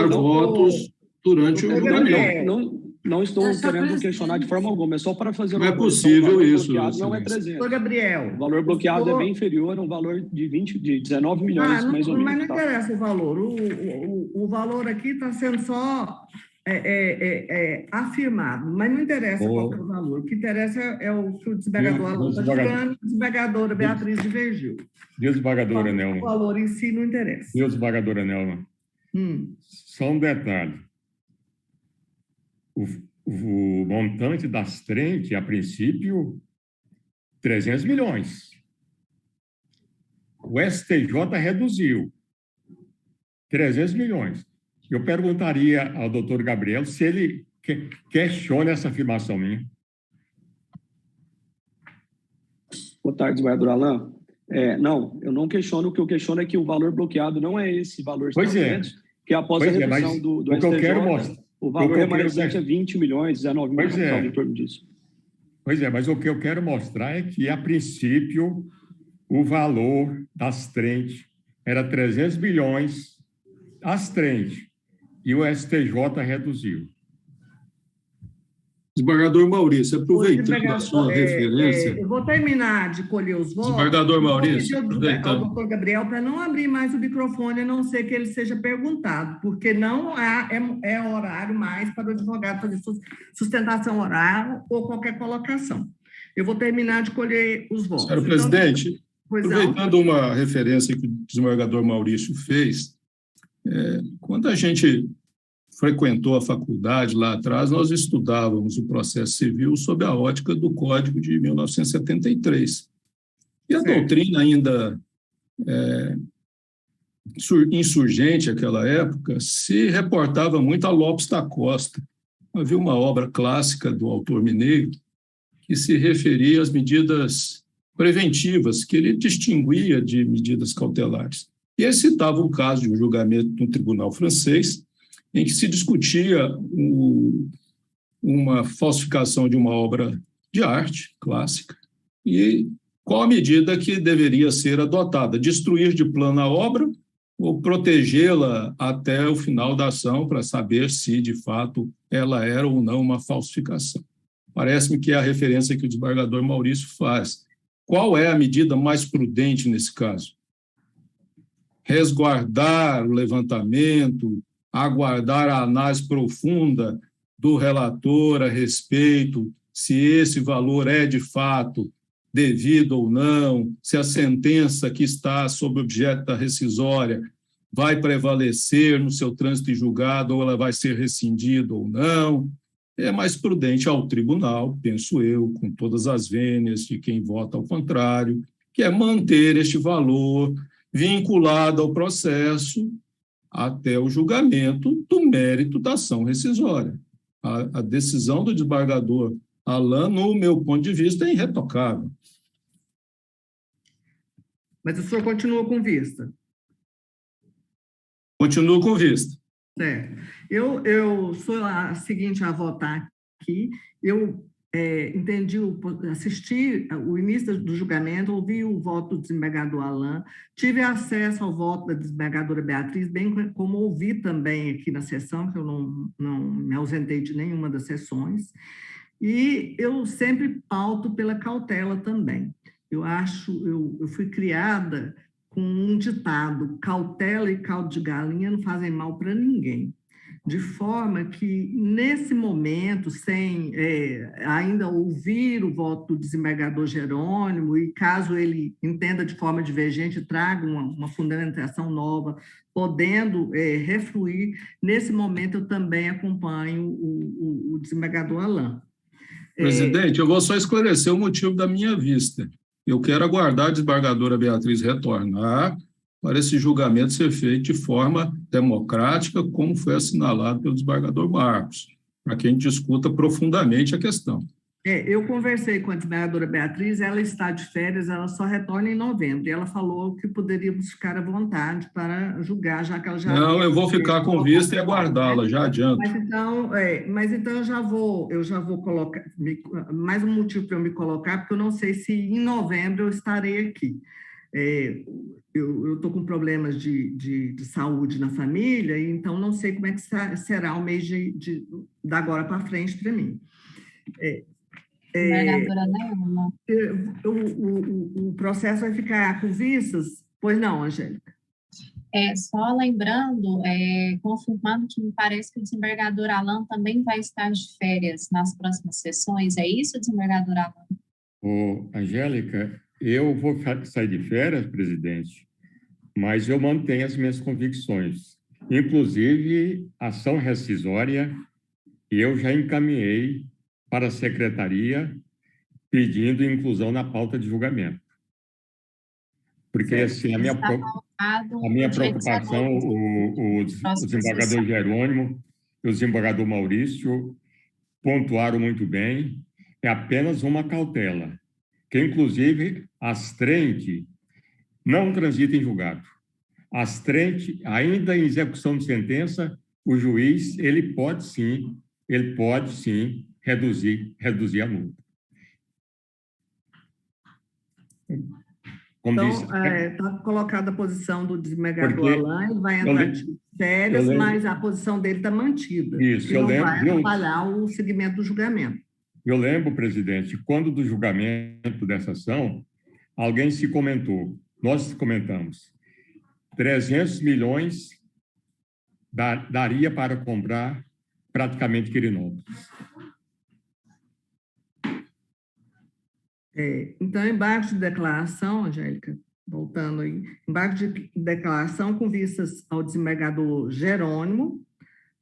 votos durante o julgamento. Não estou querendo questionar de forma alguma, é só para fazer... Não é possível isso. Não é 300. Gabriel. O valor bloqueado é bem inferior a um valor de 19 milhões, mais ou menos. Mas não interessa o valor. O valor aqui está sendo só... afirmado, mas não interessa qual é o valor. O que interessa é o que o desembargador Alain está julgando, a desembargadora Beatriz divergiu. Desembargadora Nelma. O valor em si não interessa. Desembargadora Nelma. Só um detalhe. o montante das frentes, a princípio, 300 milhões. O STJ reduziu 300 milhões. Eu perguntaria ao doutor Gabriel se ele questiona essa afirmação minha. Boa tarde, desembargador Alain. Não, eu não questiono. O que eu questiono é que o valor bloqueado não é esse valor. Pois é. Que após a redução do o que eu STJ, quero mostrar, o valor remanescente é 20 milhões, 19 milhões, em torno disso. Pois é, mas o que eu quero mostrar é que, a princípio, o valor das frentes era 300 milhões as frentes, e o STJ reduziu. Desembargador Maurício, aproveitando a sua referência... eu vou terminar de colher os votos. Desembargador Maurício, ao doutor Gabriel para não abrir mais o microfone, a não ser que ele seja perguntado, porque não é horário mais para o advogado fazer sustentação oral ou qualquer colocação. Eu vou terminar de colher os votos. Senhor presidente, aproveitando uma referência que o desembargador Maurício fez, quando a gente frequentou a faculdade lá atrás, nós estudávamos o processo civil sob a ótica do Código de 1973. E a doutrina ainda insurgente naquela época se reportava muito a Lopes da Costa. Havia uma obra clássica do autor mineiro que se referia às medidas preventivas, que ele distinguia de medidas cautelares. E ele citava o caso de um julgamento no tribunal francês, em que se discutia uma falsificação de uma obra de arte clássica e qual a medida que deveria ser adotada, destruir de plano a obra ou protegê-la até o final da ação para saber se, de fato, ela era ou não uma falsificação. Parece-me que é a referência que o desembargador Maurício faz. Qual é a medida mais prudente nesse caso? Resguardar o levantamento, aguardar a análise profunda do relator a respeito se esse valor é, de fato, devido ou não, se a sentença que está sob objeto da rescisória vai prevalecer no seu trânsito em julgado ou ela vai ser rescindida ou não. É mais prudente ao tribunal, penso eu, com todas as vênias de quem vota ao contrário, que é manter este valor vinculado ao processo até o julgamento do mérito da ação rescisória. A decisão do desembargador Alain, no meu ponto de vista, é irretocável. Mas o senhor continua com vista? Continuo com vista. Certo. Eu sou a seguinte a votar aqui. Eu assisti o início do julgamento, ouvi o voto do desembargador Alain, tive acesso ao voto da desembargadora Beatriz, bem como ouvi também aqui na sessão, que eu não me ausentei de nenhuma das sessões, e eu sempre pauto pela cautela também. Eu fui criada com um ditado: cautela e caldo de galinha não fazem mal para ninguém. De forma que, nesse momento, sem ainda ouvir o voto do desembargador Jerônimo, e caso ele entenda de forma divergente, traga uma fundamentação nova, podendo refluir, nesse momento eu também acompanho o desembargador Alain. Presidente, eu vou só esclarecer o motivo da minha vista. Eu quero aguardar a desembargadora Beatriz retornar para esse julgamento ser feito de forma democrática, como foi assinalado pelo desembargador Marcos, para que a gente discuta profundamente a questão. Eu conversei com a desembargadora Beatriz, ela está de férias, ela só retorna em novembro, e ela falou que poderíamos ficar à vontade para julgar, já que ela já... Não, eu vou ficar com vista e aguardá-la, já adianto. Mas então eu já vou colocar, mais um motivo para eu me colocar, porque eu não sei se em novembro eu estarei aqui. Eu estou com problemas de saúde na família, então não sei como é que será o mês da agora para frente para mim. O processo vai ficar com vistas? Pois não, Angélica? Só lembrando, confirmando que me parece que o desembargador Alain também vai estar de férias nas próximas sessões. É isso, desembargador Alain? Angélica, eu vou sair de férias, presidente, mas eu mantenho as minhas convicções. Inclusive, ação rescisória E eu já encaminhei para a secretaria pedindo inclusão na pauta de julgamento. Porque, assim, a minha preocupação, o desembargador Jerônimo e o desembargador Maurício pontuaram muito bem, é apenas uma cautela, que, inclusive, as trente não transitam em julgado. As trente, ainda em execução de sentença, o juiz, ele pode sim reduzir a multa. Como então, disse, está colocada a posição do desembargador Alain, ele vai entrar de férias, mas a posição dele está mantida. Isso, eu lembro. Vai atrapalhar o segmento do julgamento. Eu lembro, presidente, quando do julgamento dessa ação, alguém se comentou, nós comentamos, 300 milhões daria para comprar praticamente Quirinópolis. Então, embargo de declaração, Angélica, voltando aí, embargo de declaração com vistas ao desembargador Jerônimo,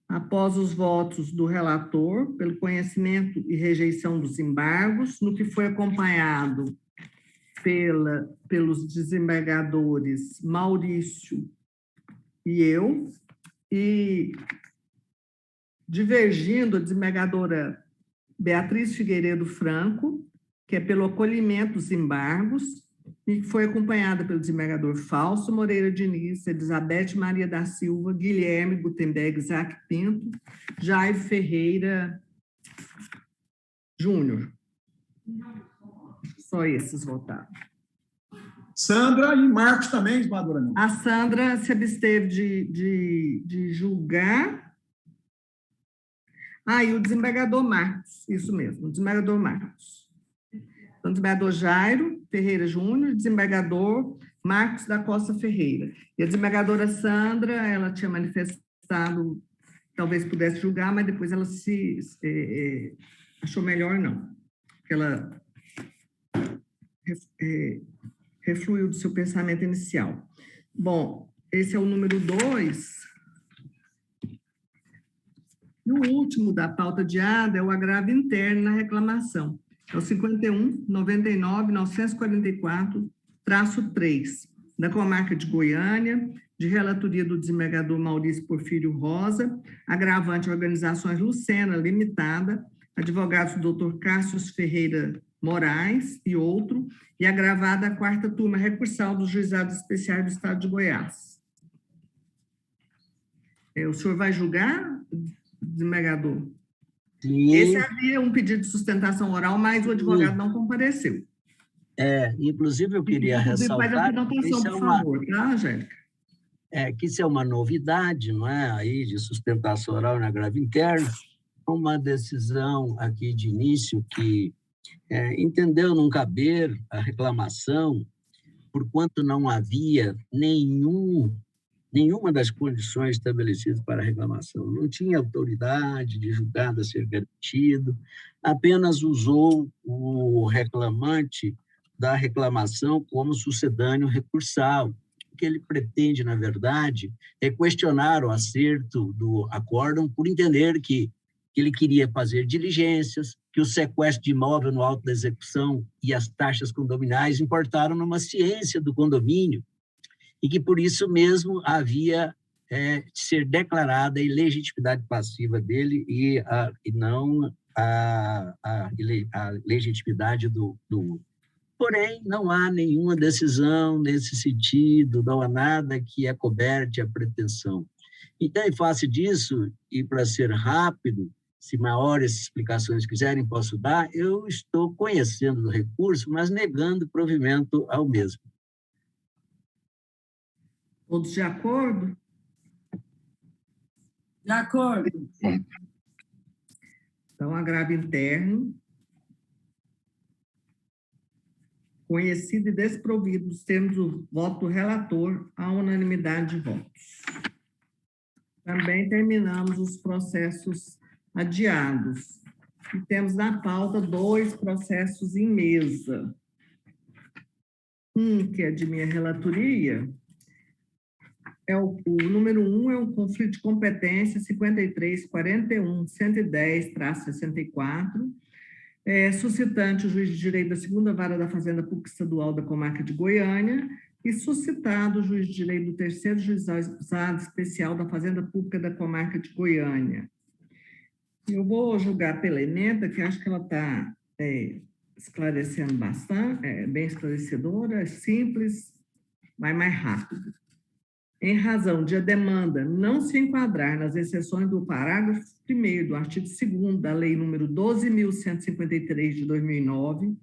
após os votos do relator, pelo conhecimento e rejeição dos embargos, no que foi acompanhado pelos desembargadores Maurício e eu, e divergindo a desembargadora Beatriz Figueiredo Franco, que é pelo acolhimento dos embargos, e que foi acompanhada pelo desembargador Fausto Moreira Diniz, Elizabeth Maria da Silva, Guilherme Gutenberg, Isaac Pinto, Jair Ferreira Júnior. Só esses votaram. Sandra e Marcos também, desembargadora Neuza. A Sandra se absteve de julgar. E o desembargador Marcos, isso mesmo, o desembargador Marcos. Então, desembargador Jairo Ferreira Júnior, desembargador Marcos da Costa Ferreira. E a desembargadora Sandra, ela tinha manifestado, talvez pudesse julgar, mas depois ela achou melhor não, porque ela refluiu do seu pensamento inicial. Bom, esse é o número 2. E o último da pauta adiada é o agravo interno na reclamação. É o 51-99-944-3, da comarca de Goiânia, de relatoria do desembargador Maurício Porfírio Rosa, agravante Organizações Lucena Limitada, advogados Dr. Cássio Ferreira Moraes e outro, e agravada a 4ª turma recursal dos Juizados Especiais do Estado de Goiás. O senhor vai julgar, desembargador? Sim. Esse havia um pedido de sustentação oral, mas o advogado não compareceu. Inclusive eu queria ressaltar... Faz a anotação, por favor, tá, Angélica? Que isso é uma novidade, não é? Aí, de sustentação oral na agravo interno, uma decisão aqui de início que entendeu não caber a reclamação, porquanto não havia nenhuma das condições estabelecidas para a reclamação. Não tinha autoridade de julgado a ser garantido, apenas usou o reclamante da reclamação como sucedâneo recursal. O que ele pretende, na verdade, é questionar o acerto do acórdão por entender que ele queria fazer diligências, que o sequestro de imóvel no auto da execução e as taxas condominais importaram numa ciência do condomínio, e que, por isso mesmo, havia de ser declarada a ilegitimidade passiva dele e não a legitimidade do outro. Porém, não há nenhuma decisão nesse sentido, não há nada que acoberte a pretensão. Então, em face disso, e para ser rápido, se maiores explicações quiserem, posso dar, eu estou conhecendo do recurso, mas negando provimento ao mesmo. Todos de acordo? De acordo. Então, agravo interno, conhecido e desprovido dos termos do voto do relator, à unanimidade de votos. Também terminamos os processos adiados. E temos na pauta 2 processos em mesa. Um que é de minha relatoria, o número 1 é um conflito de competência 53.41.110/64, suscitante o juiz de direito da 2ª Vara da Fazenda Pública Estadual da Comarca de Goiânia e suscitado o juiz de direito do 3º Juizado Especial da Fazenda Pública da Comarca de Goiânia. Eu vou julgar pela emenda, que acho que ela está esclarecendo bastante, bem esclarecedora, simples, vai mais rápido. Em razão de a demanda não se enquadrar nas exceções do parágrafo 1º do artigo 2º da Lei nº 12.153, de 2009,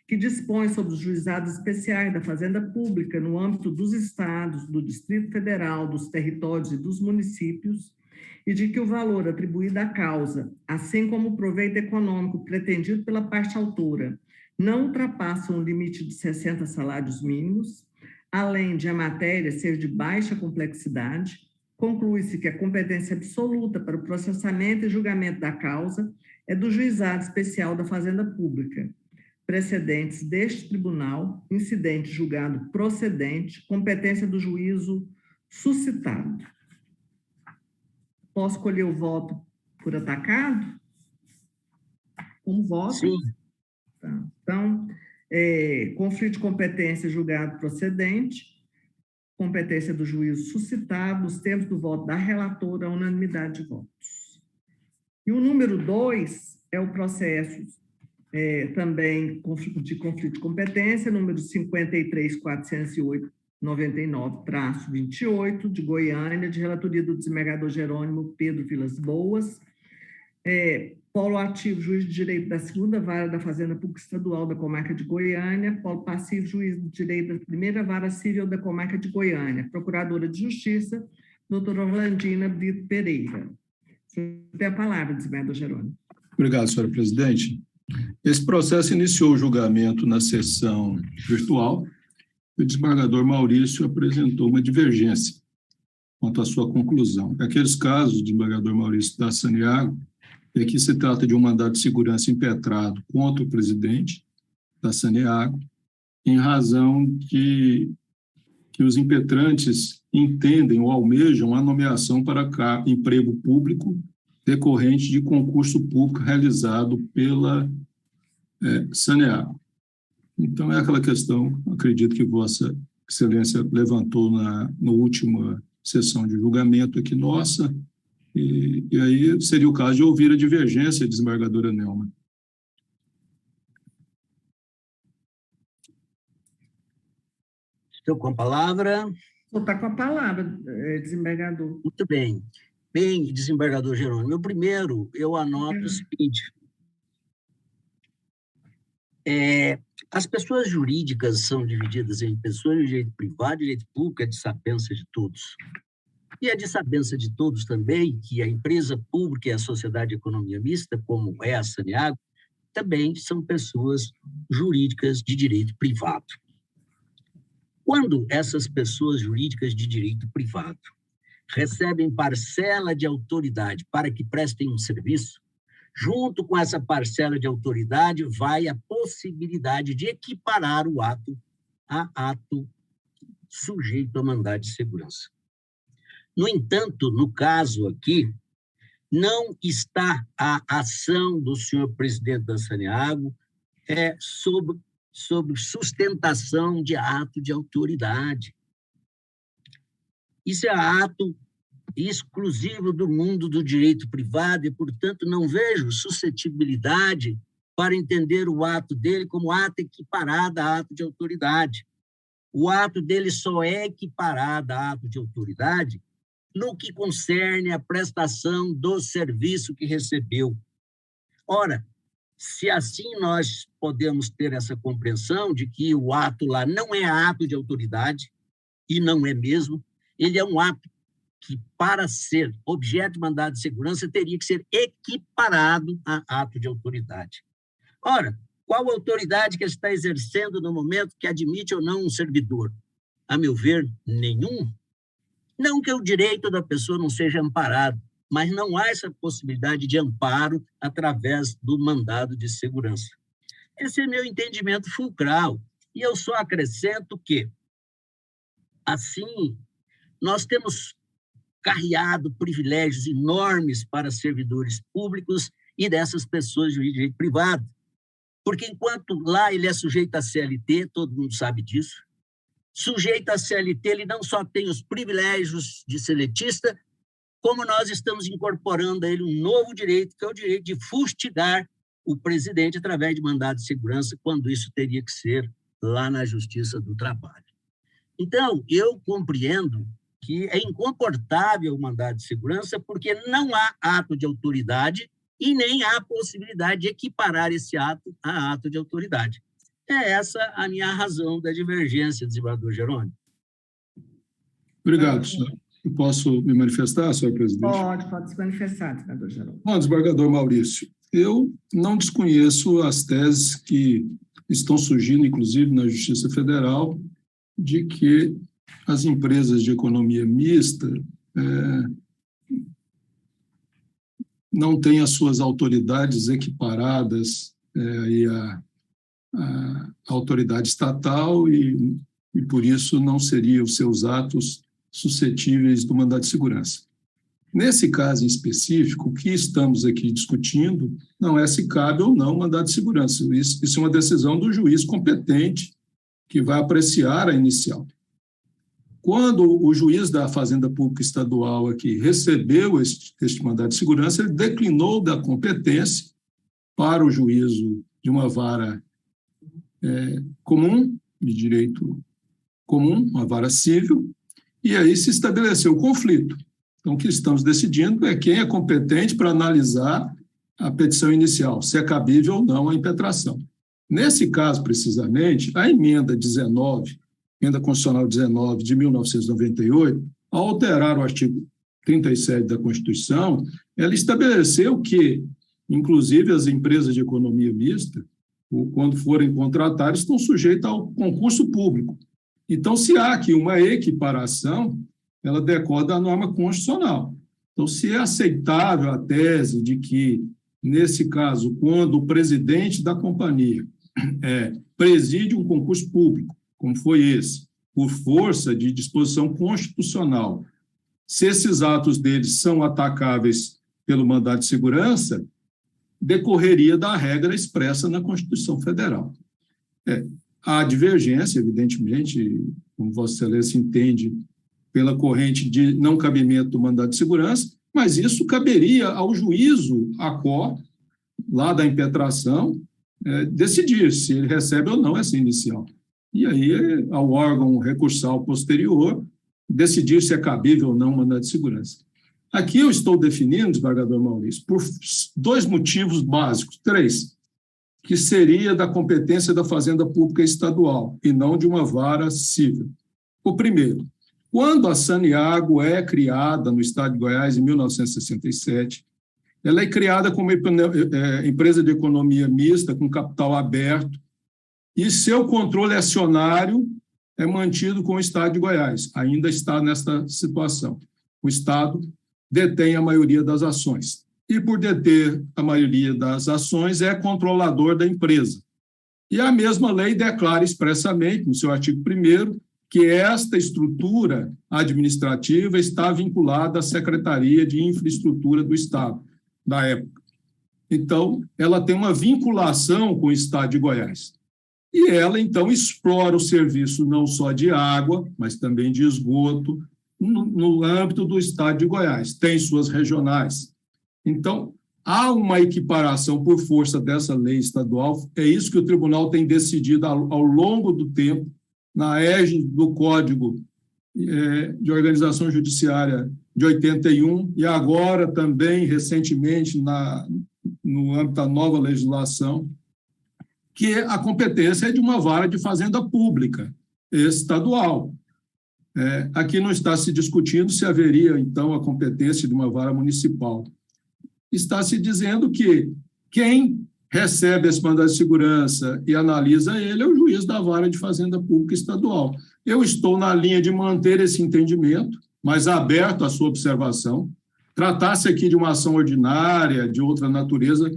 que dispõe sobre os juizados especiais da Fazenda Pública no âmbito dos estados, do Distrito Federal, dos territórios e dos municípios, e de que o valor atribuído à causa, assim como o proveito econômico pretendido pela parte autora, não ultrapassam o limite de 60 salários mínimos, além de a matéria ser de baixa complexidade, conclui-se que a competência absoluta para o processamento e julgamento da causa é do Juizado Especial da Fazenda Pública. Precedentes deste tribunal, incidente julgado procedente, competência do juízo suscitado. Posso escolher o voto por atacado? Como voto? Sim. Tá. Então, conflito de competência julgado procedente, competência do juízo suscitado, nos termos do voto da relatora, a unanimidade de votos. E o número 2 é o processo também de conflito de competência, número 53.408/99-28, de Goiânia, de relatoria do desembargador Jerônimo Pedro Vilas Boas, polo ativo, juiz de direito da 2ª Vara da Fazenda Pública Estadual da Comarca de Goiânia, polo passivo, juiz de direito da 1ª Vara Civil da Comarca de Goiânia, procuradora de Justiça, doutora Orlandina Brito Pereira. Você tem a palavra, desembargador Jerônimo. Obrigado, senhora presidente. Esse processo iniciou o julgamento na sessão virtual e o desembargador Maurício apresentou uma divergência quanto à sua conclusão. Naqueles casos, desembargador Maurício da Saniago, aqui se trata de um mandado de segurança impetrado contra o presidente da Saniago, em razão que os impetrantes entendem ou almejam a nomeação para emprego público decorrente de concurso público realizado pela Saniago. Então, é aquela questão, acredito que Vossa Excelência levantou na última sessão de julgamento aqui nossa, e aí seria o caso de ouvir a divergência, desembargadora Nelma. Estou com a palavra. Está com a palavra, desembargador. Muito bem. Bem, desembargador Jerônimo, primeiro eu anoto o seguinte. As pessoas jurídicas são divididas em pessoas de direito privado e direito público, é de sabença de todos. E é de sabença de todos também que a empresa pública e a sociedade de economia mista, como é a Saniago, também são pessoas jurídicas de direito privado. Quando essas pessoas jurídicas de direito privado recebem parcela de autoridade para que prestem um serviço, junto com essa parcela de autoridade vai a possibilidade de equiparar o ato a ato sujeito a mandado de segurança. No entanto, no caso aqui, não está a ação do senhor presidente da Saniago sobre sustentação de ato de autoridade. Isso é ato exclusivo do mundo do direito privado e, portanto, não vejo suscetibilidade para entender o ato dele como ato equiparado a ato de autoridade. O ato dele só é equiparado a ato de autoridade no que concerne a prestação do serviço que recebeu. Ora, se assim nós podemos ter essa compreensão de que o ato lá não é ato de autoridade, e não é mesmo, ele é um ato que, para ser objeto de mandado de segurança, teria que ser equiparado a ato de autoridade. Ora, qual autoridade que está exercendo no momento que admite ou não um servidor? A meu ver, nenhum. Não que o direito da pessoa não seja amparado, mas não há essa possibilidade de amparo através do mandado de segurança. Esse é meu entendimento fulcral. E eu só acrescento que, assim, nós temos carreado privilégios enormes para servidores públicos e dessas pessoas de direito privado. Porque enquanto lá ele é sujeito a CLT, todo mundo sabe disso, sujeito a CLT, ele não só tem os privilégios de seletista, como nós estamos incorporando a ele um novo direito, que é o direito de fustigar o presidente através de mandado de segurança, quando isso teria que ser lá na Justiça do Trabalho. Então, eu compreendo que é incomportável o mandado de segurança porque não há ato de autoridade e nem há possibilidade de equiparar esse ato a ato de autoridade. É essa a minha razão da divergência, desembargador Jerônimo. Obrigado, senhor. Eu posso me manifestar, senhor presidente? Pode se manifestar, desembargador Jerônimo. Bom, desembargador Maurício, eu não desconheço as teses que estão surgindo, inclusive, na Justiça Federal, de que as empresas de economia mista não têm as suas autoridades equiparadas à autoridade estatal e, por isso, não seriam os seus atos suscetíveis do mandado de segurança. Nesse caso em específico, o que estamos aqui discutindo não é se cabe ou não mandado de segurança. Isso é uma decisão do juiz competente que vai apreciar a inicial. Quando o juiz da Fazenda Pública Estadual aqui recebeu este mandado de segurança, ele declinou da competência para o juízo de uma vara comum, de direito comum, uma vara civil, e aí se estabeleceu o conflito. Então, o que estamos decidindo é quem é competente para analisar a petição inicial, se é cabível ou não a impetração. Nesse caso, precisamente, a emenda 19, Emenda Constitucional 19 de 1998, ao alterar o artigo 37 da Constituição, ela estabeleceu que, inclusive, as empresas de economia mista, quando forem contratadas, estão sujeitas ao concurso público. Então, se há aqui uma equiparação, ela decorre da norma constitucional. Então, se é aceitável a tese de que, nesse caso, quando o presidente da companhia preside um concurso público, como foi esse, por força de disposição constitucional, se esses atos deles são atacáveis pelo mandado de segurança, decorreria da regra expressa na Constituição Federal. Há divergência, evidentemente, como Vossa Excelência entende, pela corrente de não cabimento do mandado de segurança, mas isso caberia ao juízo ACO, lá da impetração, decidir se ele recebe ou não essa inicial. E aí, ao órgão recursal posterior, decidir se é cabível ou não o mandado de segurança. Aqui eu estou definindo, desembargador Maurício, por 2 motivos básicos, 3, que seria da competência da Fazenda Pública Estadual e não de uma vara civil. O primeiro, quando a Saniago é criada no estado de Goiás em 1967, ela é criada como empresa de economia mista com capital aberto e seu controle acionário é mantido com o estado de Goiás. Ainda está nesta situação. O estado detém a maioria das ações. E, por deter a maioria das ações, é controlador da empresa. E a mesma lei declara expressamente, no seu artigo 1º, que esta estrutura administrativa está vinculada à Secretaria de Infraestrutura do Estado, da época. Então, ela tem uma vinculação com o Estado de Goiás. E ela, então, explora o serviço não só de água, mas também de esgoto, no âmbito do Estado de Goiás. Tem suas regionais. Então, há uma equiparação por força dessa lei estadual. É isso que o tribunal tem decidido ao longo do tempo, na égide do Código de Organização Judiciária de 81 e agora também, recentemente, no âmbito da nova legislação, que a competência é de uma vara de fazenda pública estadual. Aqui não está se discutindo se haveria, então, a competência de uma vara municipal. Está se dizendo que quem recebe esse mandado de segurança e analisa ele é o juiz da vara de fazenda pública estadual. Eu estou na linha de manter esse entendimento, mas aberto à sua observação. Tratasse aqui de uma ação ordinária, de outra natureza,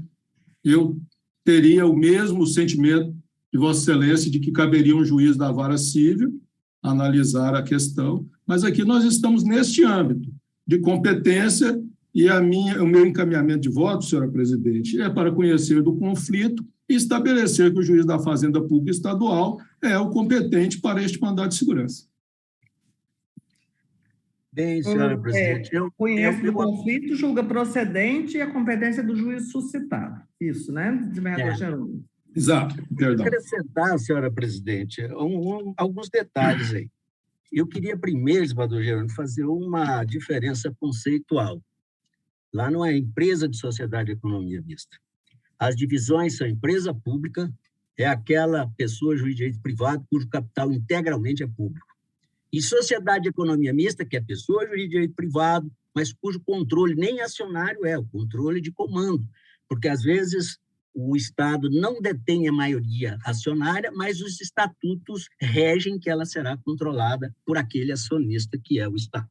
eu teria o mesmo sentimento de Vossa Excelência de que caberia um juiz da vara civil analisar a questão, mas aqui nós estamos neste âmbito de competência e o meu encaminhamento de voto, senhora presidente, é para conhecer do conflito e estabelecer que o juiz da Fazenda Pública Estadual é o competente para este mandado de segurança. Bem, senhora presidente. Conhece o conflito, julga procedente e a competência do juiz suscitado. Isso, né, desembargador Jerônimo? Exato, perdão. Acrescentar, senhora presidente, alguns detalhes aí. Eu queria primeiro, desembargador Jerônimo, fazer uma diferença conceitual. Lá não é empresa de sociedade de economia mista. As divisões são empresa pública, é aquela pessoa juiz de direito privado cujo capital integralmente é público. E sociedade de economia mista, que é pessoa juiz de direito privado, mas cujo controle nem acionário é, o controle de comando. Porque, às vezes, o Estado não detém a maioria acionária, mas os estatutos regem que ela será controlada por aquele acionista que é o Estado.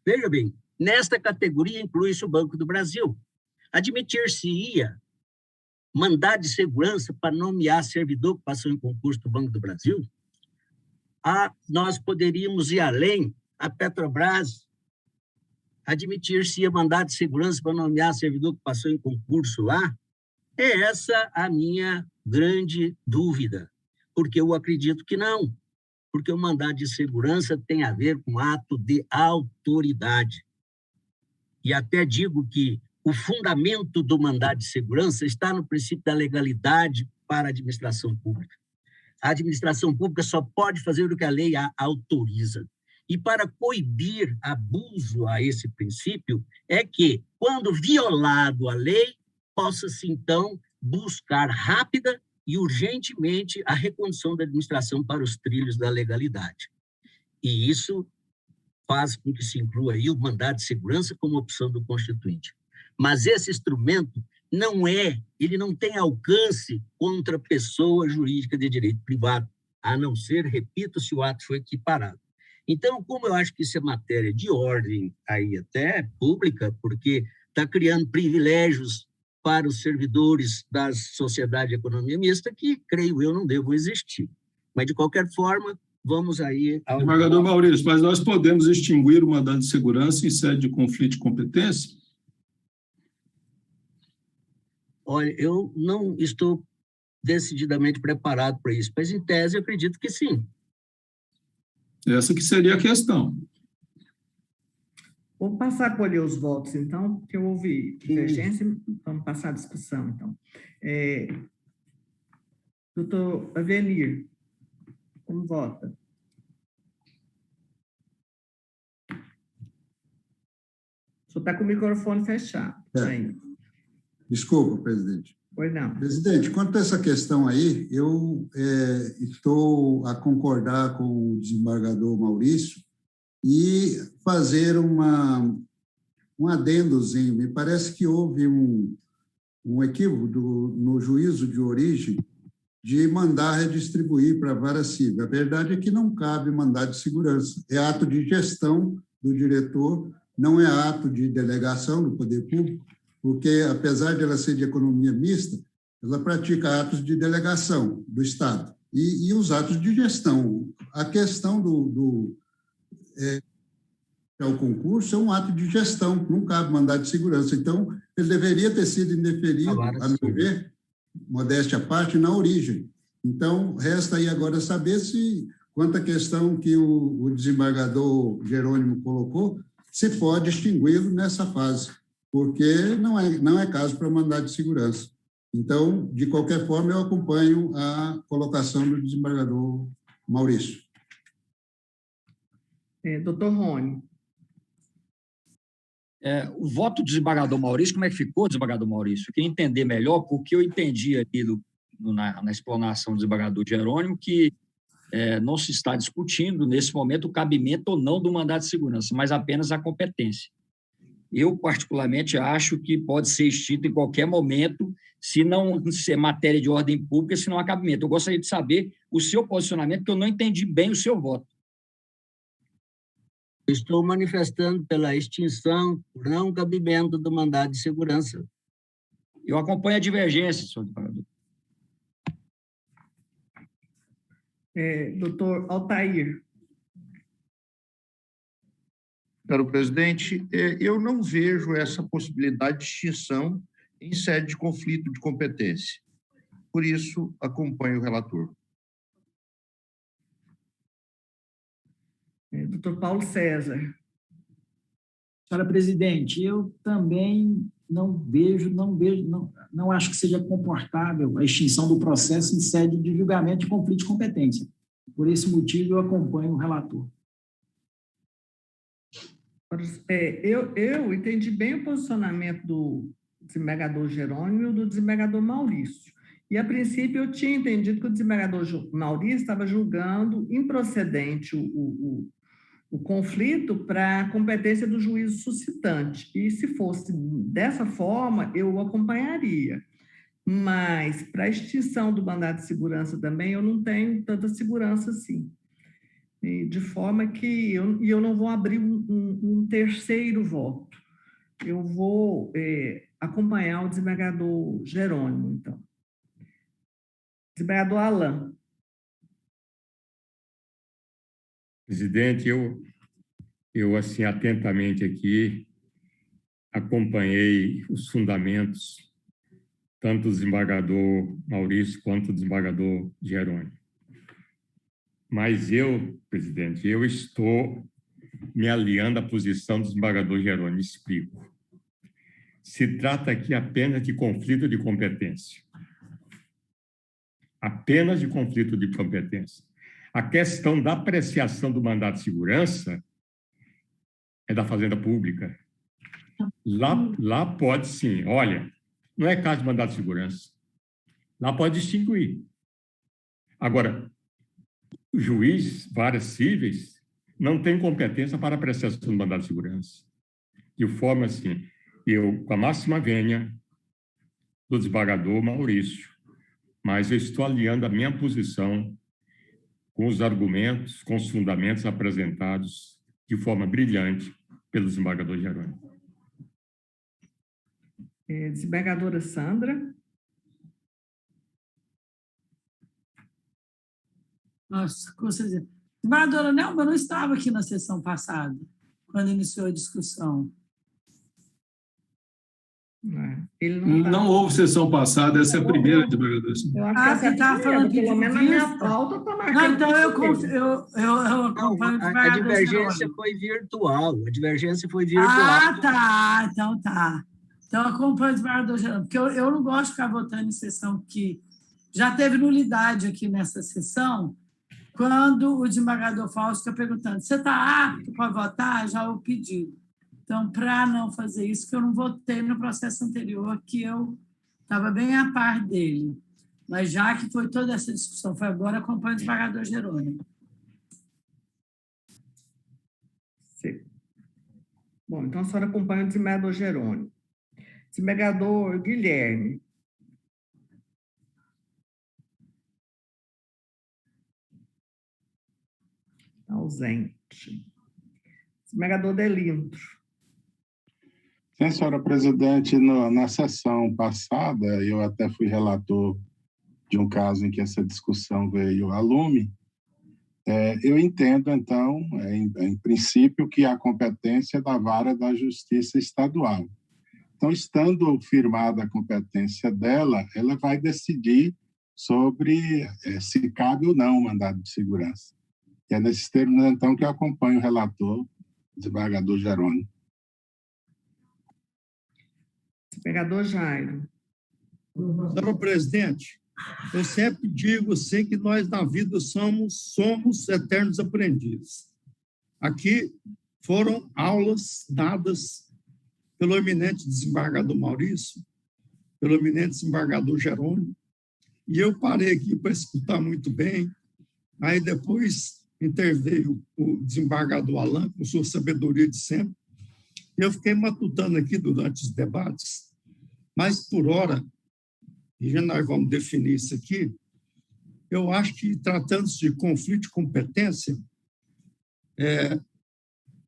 Veja bem, nesta categoria inclui-se o Banco do Brasil. Admitir-se-ia mandado de segurança para nomear servidor que passou em concurso do Banco do Brasil? Nós poderíamos ir além. A Petrobras, admitir-se-ia mandado de segurança para nomear servidor que passou em concurso lá? É essa a minha grande dúvida, porque eu acredito que não, porque o mandado de segurança tem a ver com ato de autoridade. E até digo que o fundamento do mandado de segurança está no princípio da legalidade para a administração pública. A administração pública só pode fazer o que a lei a autoriza. E para coibir abuso a esse princípio, é que, quando violado a lei, possa-se, então, buscar rápida e urgentemente a recondução da administração para os trilhos da legalidade. E isso faz com que se inclua aí o mandado de segurança como opção do Constituinte. Mas esse instrumento ele não tem alcance contra pessoa jurídica de direito privado, a não ser, repito, se o ato foi equiparado. Então, como eu acho que isso é matéria de ordem aí até pública, porque está criando privilégios para os servidores da sociedade de economia mista, que, creio eu, não devam existir. Mas, de qualquer forma, vamos aí... Desembargador Maurício, mas nós podemos extinguir o mandado de segurança em sede de conflito de competência? Olha, eu não estou decididamente preparado para isso, mas, em tese, eu acredito que sim. Essa que seria a questão. Vou passar a colher os votos, então, porque eu ouvi divergência, vamos passar a discussão, então. Doutor Avenir, como vota? O senhor está com o microfone fechado. Desculpa, presidente. Pois não. Presidente, quanto a essa questão aí, eu estou a concordar com o desembargador Maurício e fazer um adendozinho. Me parece que houve um equívoco no juízo de origem de mandar redistribuir para a vara civil. A verdade é que não cabe mandado de segurança. É ato de gestão do diretor, não é ato de delegação do poder público, porque, apesar de ela ser de economia mista, ela pratica atos de delegação do Estado e os atos de gestão. A questão do concurso é um ato de gestão, não cabe mandado de segurança. Então, ele deveria ter sido indeferido, a meu ver, modéstia à parte, na origem. Então, resta aí agora saber se, quanto à questão que o desembargador Jerônimo colocou, se pode extingui-lo nessa fase, porque não é caso para mandado de segurança. Então, de qualquer forma, eu acompanho a colocação do desembargador Maurício. Doutor Rony. O voto do desembargador Maurício, como é que ficou, desembargador Maurício? Eu queria entender melhor, porque eu entendi aqui na explanação do desembargador Jerônimo que não se está discutindo, nesse momento, o cabimento ou não do mandado de segurança, mas apenas a competência. Eu, particularmente, acho que pode ser extinto em qualquer momento, se não ser matéria de ordem pública, se não há cabimento. Eu gostaria de saber o seu posicionamento, porque eu não entendi bem o seu voto. Estou manifestando pela extinção, por não cabimento do mandado de segurança. Eu acompanho a divergência, senhor desembargador. Doutor Altair. Caro presidente, eu não vejo essa possibilidade de extinção em sede de conflito de competência. Por isso, acompanho o relator. Doutor Paulo César. Senhora presidente, eu também não acho que seja comportável a extinção do processo em sede de julgamento de conflito de competência. Por esse motivo, eu acompanho o relator. Eu entendi bem o posicionamento do desembargador Jerônimo e do desembargador Maurício. E, a princípio, eu tinha entendido que o desembargador Maurício estava julgando improcedente o conflito para a competência do juízo suscitante. E, se fosse dessa forma, eu o acompanharia. Mas, para a extinção do mandado de segurança também, eu não tenho tanta segurança assim. De forma que eu não vou abrir um terceiro voto. Eu vou acompanhar o desembargador Jerônimo, então. Desembargador Alain. Presidente, eu assim, atentamente aqui, acompanhei os fundamentos, tanto do desembargador Maurício quanto do desembargador Jerônimo. Mas eu, presidente, eu estou me aliando à posição do desembargador Jerônimo. Explico. Se trata aqui apenas de conflito de competência. Apenas de conflito de competência. A questão da apreciação do mandado de segurança é da Fazenda Pública. Lá pode, sim. Olha, não é caso de mandado de segurança. Lá pode distinguir. Agora, o juiz, varas cíveis, não tem competência para apreciação do mandado de segurança. De forma assim, eu, com a máxima vênia do desembargador Maurício, mas eu estou aliando a minha posição com os argumentos, com os fundamentos apresentados de forma brilhante pelo desembargador Jerônimo. Desembargadora Sandra. Nossa, com certeza. Desembargadora Nelma, eu não estava aqui na sessão passada, quando iniciou a discussão. Não houve sessão passada, essa é a primeira, desembargadora. Eu acho que estava falando de pelo menos na minha pauta está marcado. Então, eu acompanho o a divergência foi virtual. A divergência foi virtual. Tá. Então tá. Então, acompanho o desembargador Jerônimo, porque eu não gosto de ficar votando em sessão que já teve nulidade aqui nessa sessão, quando o desembargador Fausto fica perguntando, você está apto para votar? Já o pedido. Então, para não fazer isso, que eu não votei no processo anterior, que eu estava bem a par dele. Mas já que foi toda essa discussão, foi agora, acompanho o desembargador Jerônimo. Sim. Bom, então a senhora acompanha o desembargador Jerônimo. Desembargador Guilherme. Ausente. Desembargador Delintro. Sim, senhora presidente, na sessão passada, eu até fui relator de um caso em que essa discussão veio a lume. Eu entendo, então, em princípio, que a competência é da vara da Justiça Estadual. Então, estando firmada a competência dela, ela vai decidir sobre se cabe ou não o mandado de segurança. E é nesses termos, então, que eu acompanho o relator, o desembargador Jerônimo. Desembargador Jairo. Senhor presidente, eu sempre digo assim que nós na vida somos eternos aprendizes. Aqui foram aulas dadas pelo eminente desembargador Maurício, pelo eminente desembargador Jerônimo, e eu parei aqui para escutar muito bem. Aí depois interveio o desembargador Alain, com sua sabedoria de sempre, e eu fiquei matutando aqui durante os debates, mas por hora, e já nós vamos definir isso aqui, eu acho que, tratando-se de conflito de competência,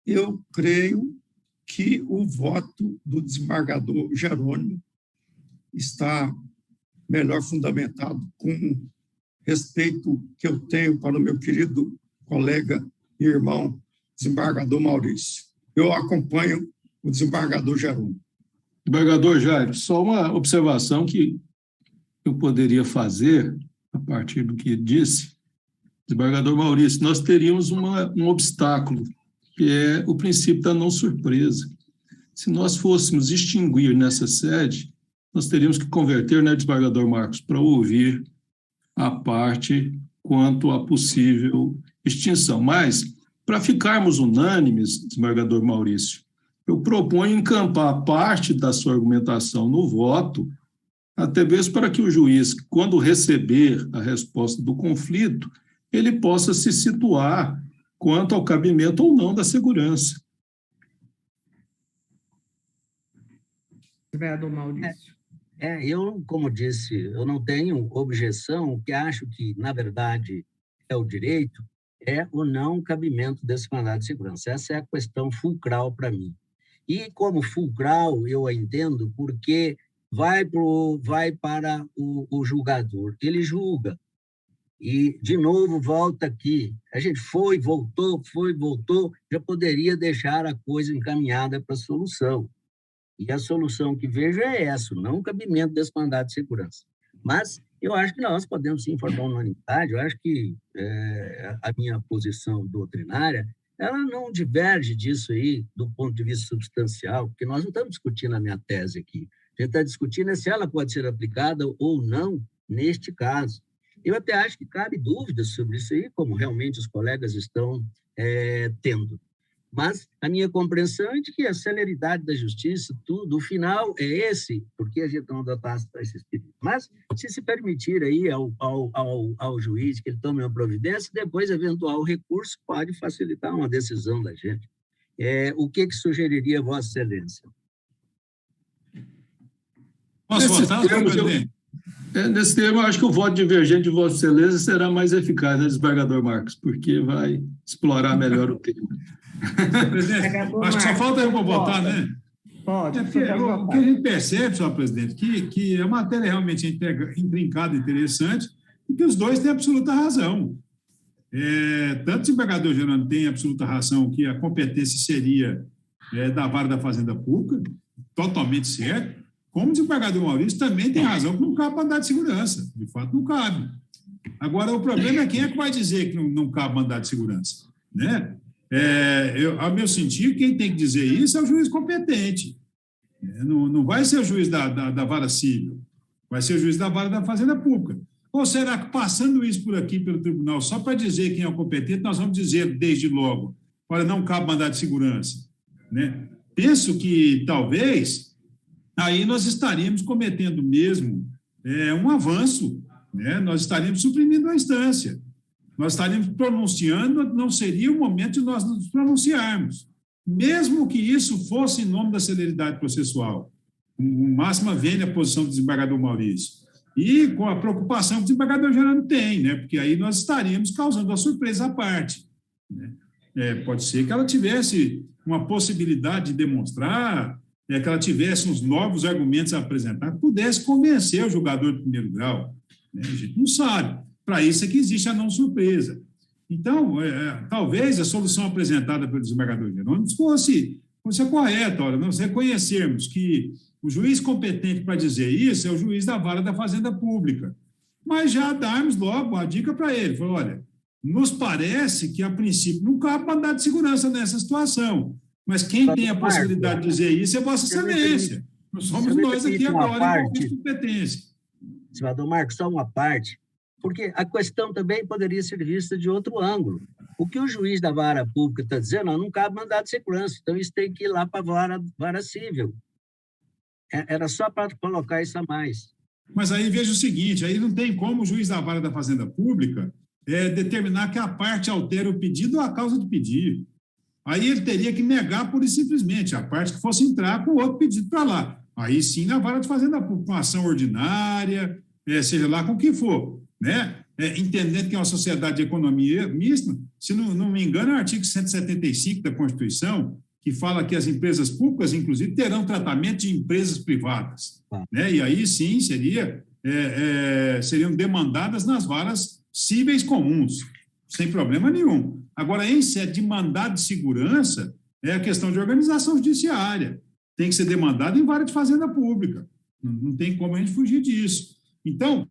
eu creio que o voto do desembargador Jerônimo está melhor fundamentado, com respeito que eu tenho para o meu querido colega e irmão, desembargador Maurício. eu acompanho o desembargador Jerônimo. Desembargador Jairo, só uma observação que eu poderia fazer a partir do que disse. Desembargador Maurício, nós teríamos um obstáculo, que é o princípio da não surpresa. Se nós fôssemos extinguir nessa sede, nós teríamos que converter, né, desembargador Marcos, para ouvir a parte quanto à possível extinção. Mas, para ficarmos unânimes, desembargador Maurício, eu proponho encampar parte da sua argumentação no voto, até mesmo para que o juiz, quando receber a resposta do conflito, ele possa se situar quanto ao cabimento ou não da segurança. Vereador Maurício. Eu, como disse, eu não tenho objeção, o que acho que, na verdade, é o direito, é o não cabimento desse mandado de segurança. Essa é a questão fulcral para mim. E, como fulcral, eu a entendo porque vai para o julgador. Ele julga. E, de novo, volta aqui. A gente voltou, já poderia deixar a coisa encaminhada para a solução. E a solução que vejo é essa, não o cabimento desse mandado de segurança. Mas eu acho que nós podemos sim formar unanimidade, eu acho que a minha posição doutrinária, ela não diverge disso aí do ponto de vista substancial, porque nós não estamos discutindo a minha tese aqui. A gente está discutindo se ela pode ser aplicada ou não neste caso. Eu até acho que cabe dúvidas sobre isso aí, como realmente os colegas estão tendo. Mas a minha compreensão é de que a celeridade da justiça, tudo, o final é esse, porque a gente não adotar esse espírito. Mas, se permitir aí ao juiz que ele tome uma providência, depois, eventual recurso pode facilitar uma decisão da gente. O que sugeriria Vossa Excelência? Posso votar, senhor presidente? Nesse termo, eu acho que o voto divergente de Vossa Excelência será mais eficaz, né, desembargador Marcos, porque vai explorar melhor o tema. Presidente, acho que só falta eu para votar, né? Pode. O que a gente percebe, senhor presidente, que é uma matéria realmente intrincada, interessante, e que os dois têm absoluta razão. Tanto o desembargador Jerônimo tem absoluta razão que a competência seria da vara da Fazenda Pública, totalmente certo, como o desembargador Maurício também tem razão que não cabe mandado de segurança. De fato, não cabe. Agora, o problema é quem é que vai dizer que não cabe mandado de segurança, né? Ao meu sentir, quem tem que dizer isso é o juiz competente. Não vai ser o juiz da vara civil, vai ser o juiz da vara da Fazenda Pública. Ou será que, passando isso por aqui, pelo tribunal, só para dizer quem é o competente, nós vamos dizer desde logo, olha, não cabe mandado de segurança, né? Penso que, talvez, aí nós estaríamos cometendo mesmo um avanço, né? Nós estaríamos suprimindo a instância. Nós estaríamos pronunciando, não seria o momento de nós nos pronunciarmos, mesmo que isso fosse em nome da celeridade processual, com máxima vênia a posição do desembargador Maurício, e com a preocupação que o desembargador Jerônimo tem, né? Porque aí nós estaríamos causando a surpresa à parte, né? Pode ser que ela tivesse uma possibilidade de demonstrar, que ela tivesse uns novos argumentos a apresentar, que pudesse convencer o julgador de primeiro grau, né? A gente não sabe. Para isso é que existe a não surpresa. Então, talvez a solução apresentada pelo desembargador Jerônimo fosse a correta. Olha, nós reconhecermos que o juiz competente para dizer isso é o juiz da vara da Fazenda Pública, mas já darmos logo a dica para ele. Falou, olha, nos parece que, a princípio, não cabe mandado de segurança nessa situação, mas quem tem a possibilidade de dizer isso é Vossa Excelência. Nós somos nós aqui agora em conflito de competência. Senador Marcos, só uma parte, porque a questão também poderia ser vista de outro ângulo. O que o juiz da vara pública está dizendo, não cabe mandado de segurança, então isso tem que ir lá para a vara civil. Era só para colocar isso a mais. Mas aí veja o seguinte, aí não tem como o juiz da vara da Fazenda Pública determinar que a parte altera o pedido ou a causa de pedir. Aí ele teria que negar pura e simplesmente a parte que fosse entrar com outro pedido para lá. Aí sim, na vara de Fazenda Pública, com ação ordinária, seja lá com o que for, né? Entendendo que é uma sociedade de economia mista, se não me engano, é o artigo 175 da Constituição, que fala que as empresas públicas, inclusive, terão tratamento de empresas privadas, né? E aí sim seriam demandadas nas varas cíveis comuns, sem problema nenhum. Agora, em sede de mandado de segurança, é a questão de organização judiciária. Tem que ser demandado em vara de fazenda pública. Não tem como a gente fugir disso. Então,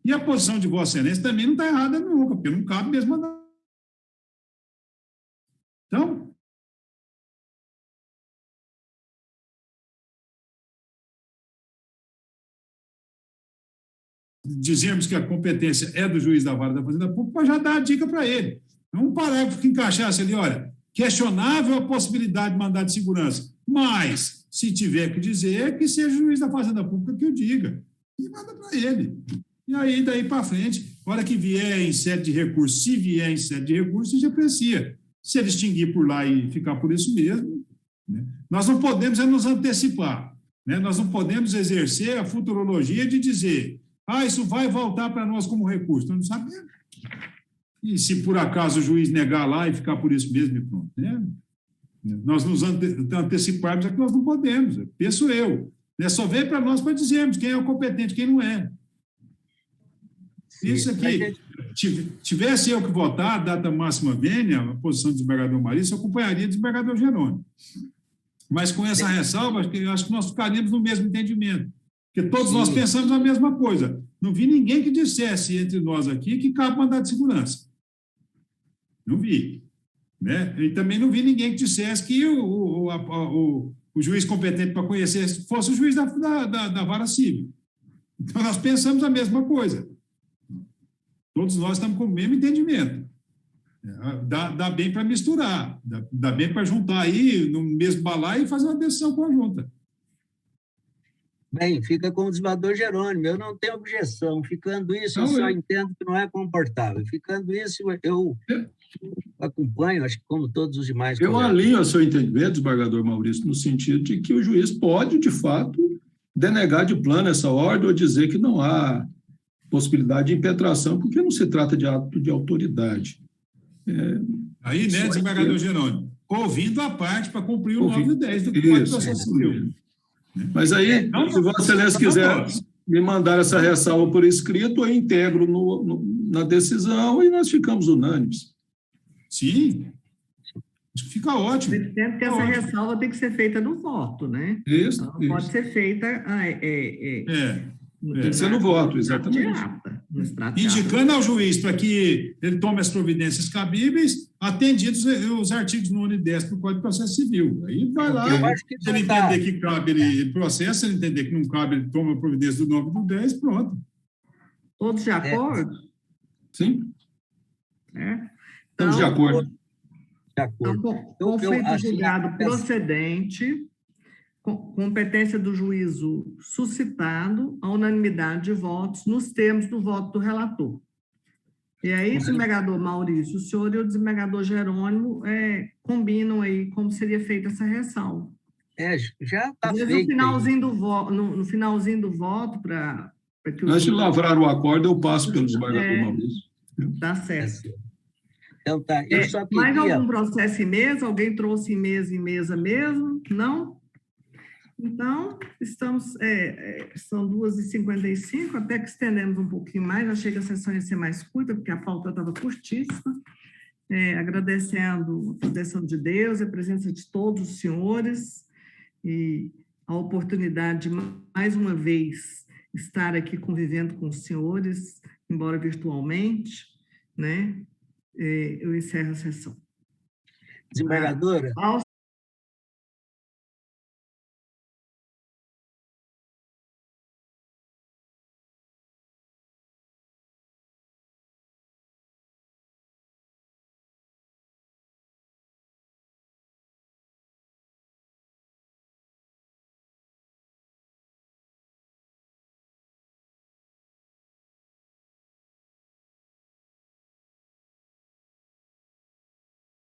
e a posição de Vossa Excelência também não está errada nunca, porque não cabe mesmo mandar. Então, dizemos que a competência é do juiz da vara da fazenda pública, mas já dá a dica para ele. É um parágrafo que encaixasse ali, olha, questionável a possibilidade de mandado de segurança, mas, se tiver que dizer, que seja o juiz da fazenda pública que o diga. E manda para ele. E aí, daí para frente, a hora que vier em sede de recurso, se vier em sede de recurso, a gente aprecia. Se ele extinguir por lá e ficar por isso mesmo, né? Nós não podemos nos antecipar, né? Nós não podemos exercer a futurologia de dizer, isso vai voltar para nós como recurso. Nós não sabemos. E se por acaso o juiz negar lá e ficar por isso mesmo, e pronto, né? Nós nos anteciparmos é que nós não podemos, penso eu. Né? Só veio para nós para dizermos quem é o competente, quem não é. Isso aqui, tivesse eu que votar, a data máxima vênia, a posição do desembargador Maurício, eu acompanharia o desembargador Jerônimo. Mas com essa ressalva, eu acho que nós ficaríamos no mesmo entendimento. Porque todos nós pensamos a mesma coisa. Não vi ninguém que dissesse entre nós aqui que cabe mandado de segurança. Não vi. Né? E também não vi ninguém que dissesse que o juiz competente para conhecer fosse o juiz da vara civil. Então, nós pensamos a mesma coisa. Todos nós estamos com o mesmo entendimento. Dá bem para misturar, dá bem para juntar aí no mesmo balaio e fazer uma decisão conjunta. Bem, fica com o desembargador Jerônimo. Eu não tenho objeção. Ficando isso, eu só entendo que não é comportável. Ficando isso, eu acompanho, acho que como todos os demais. Eu alinho ao seu entendimento, desembargador Maurício, no sentido de que o juiz pode, de fato, denegar de plano essa ordem ou dizer que não há possibilidade de impetração, porque não se trata de ato de autoridade. Aí, né, desembargador Jerônimo, ouvindo a parte para cumprir o 9 e o 10 do Código de Processo Civil. Mas aí, se Vossa Excelência quiser me mandar essa ressalva por escrito, eu integro na decisão e nós ficamos unânimes. Sim, acho que fica ótimo. Entendo que essa ressalva tem que ser feita no voto, né? Isso. Então, pode ser feita... Tem que ser no voto, exatamente. Indicando ao juiz para que ele tome as providências cabíveis, atendidos os artigos 9 e 10 do Código de Processo Civil. Aí vai lá, se ele entender que cabe, ele processa, se ele entender que não cabe, ele toma a providência do 9 e do 10, pronto. Todos de acordo? Sim. Estamos de acordo. Então, feito julgado procedente, competência do juízo suscitado, a unanimidade de votos nos termos do voto do relator. E aí, desembargador Maurício, o senhor e o desembargador Jerônimo combinam aí como seria feita essa ressalva. Já está feito. No finalzinho do voto, para que Antes de lavrar o acordo, eu passo pelo desembargador Maurício. Tá certo. Então, tá. Eu só queria... Mais algum processo em mesa? Alguém trouxe em mesa mesmo? Não? Então, são 2h55, até que estendemos um pouquinho mais, achei que a sessão ia ser mais curta, porque a pauta estava curtíssima. Agradecendo a proteção de Deus, a presença de todos os senhores e a oportunidade de, mais uma vez, estar aqui convivendo com os senhores, embora virtualmente, né? Eu encerro a sessão. Desembargadora? Aos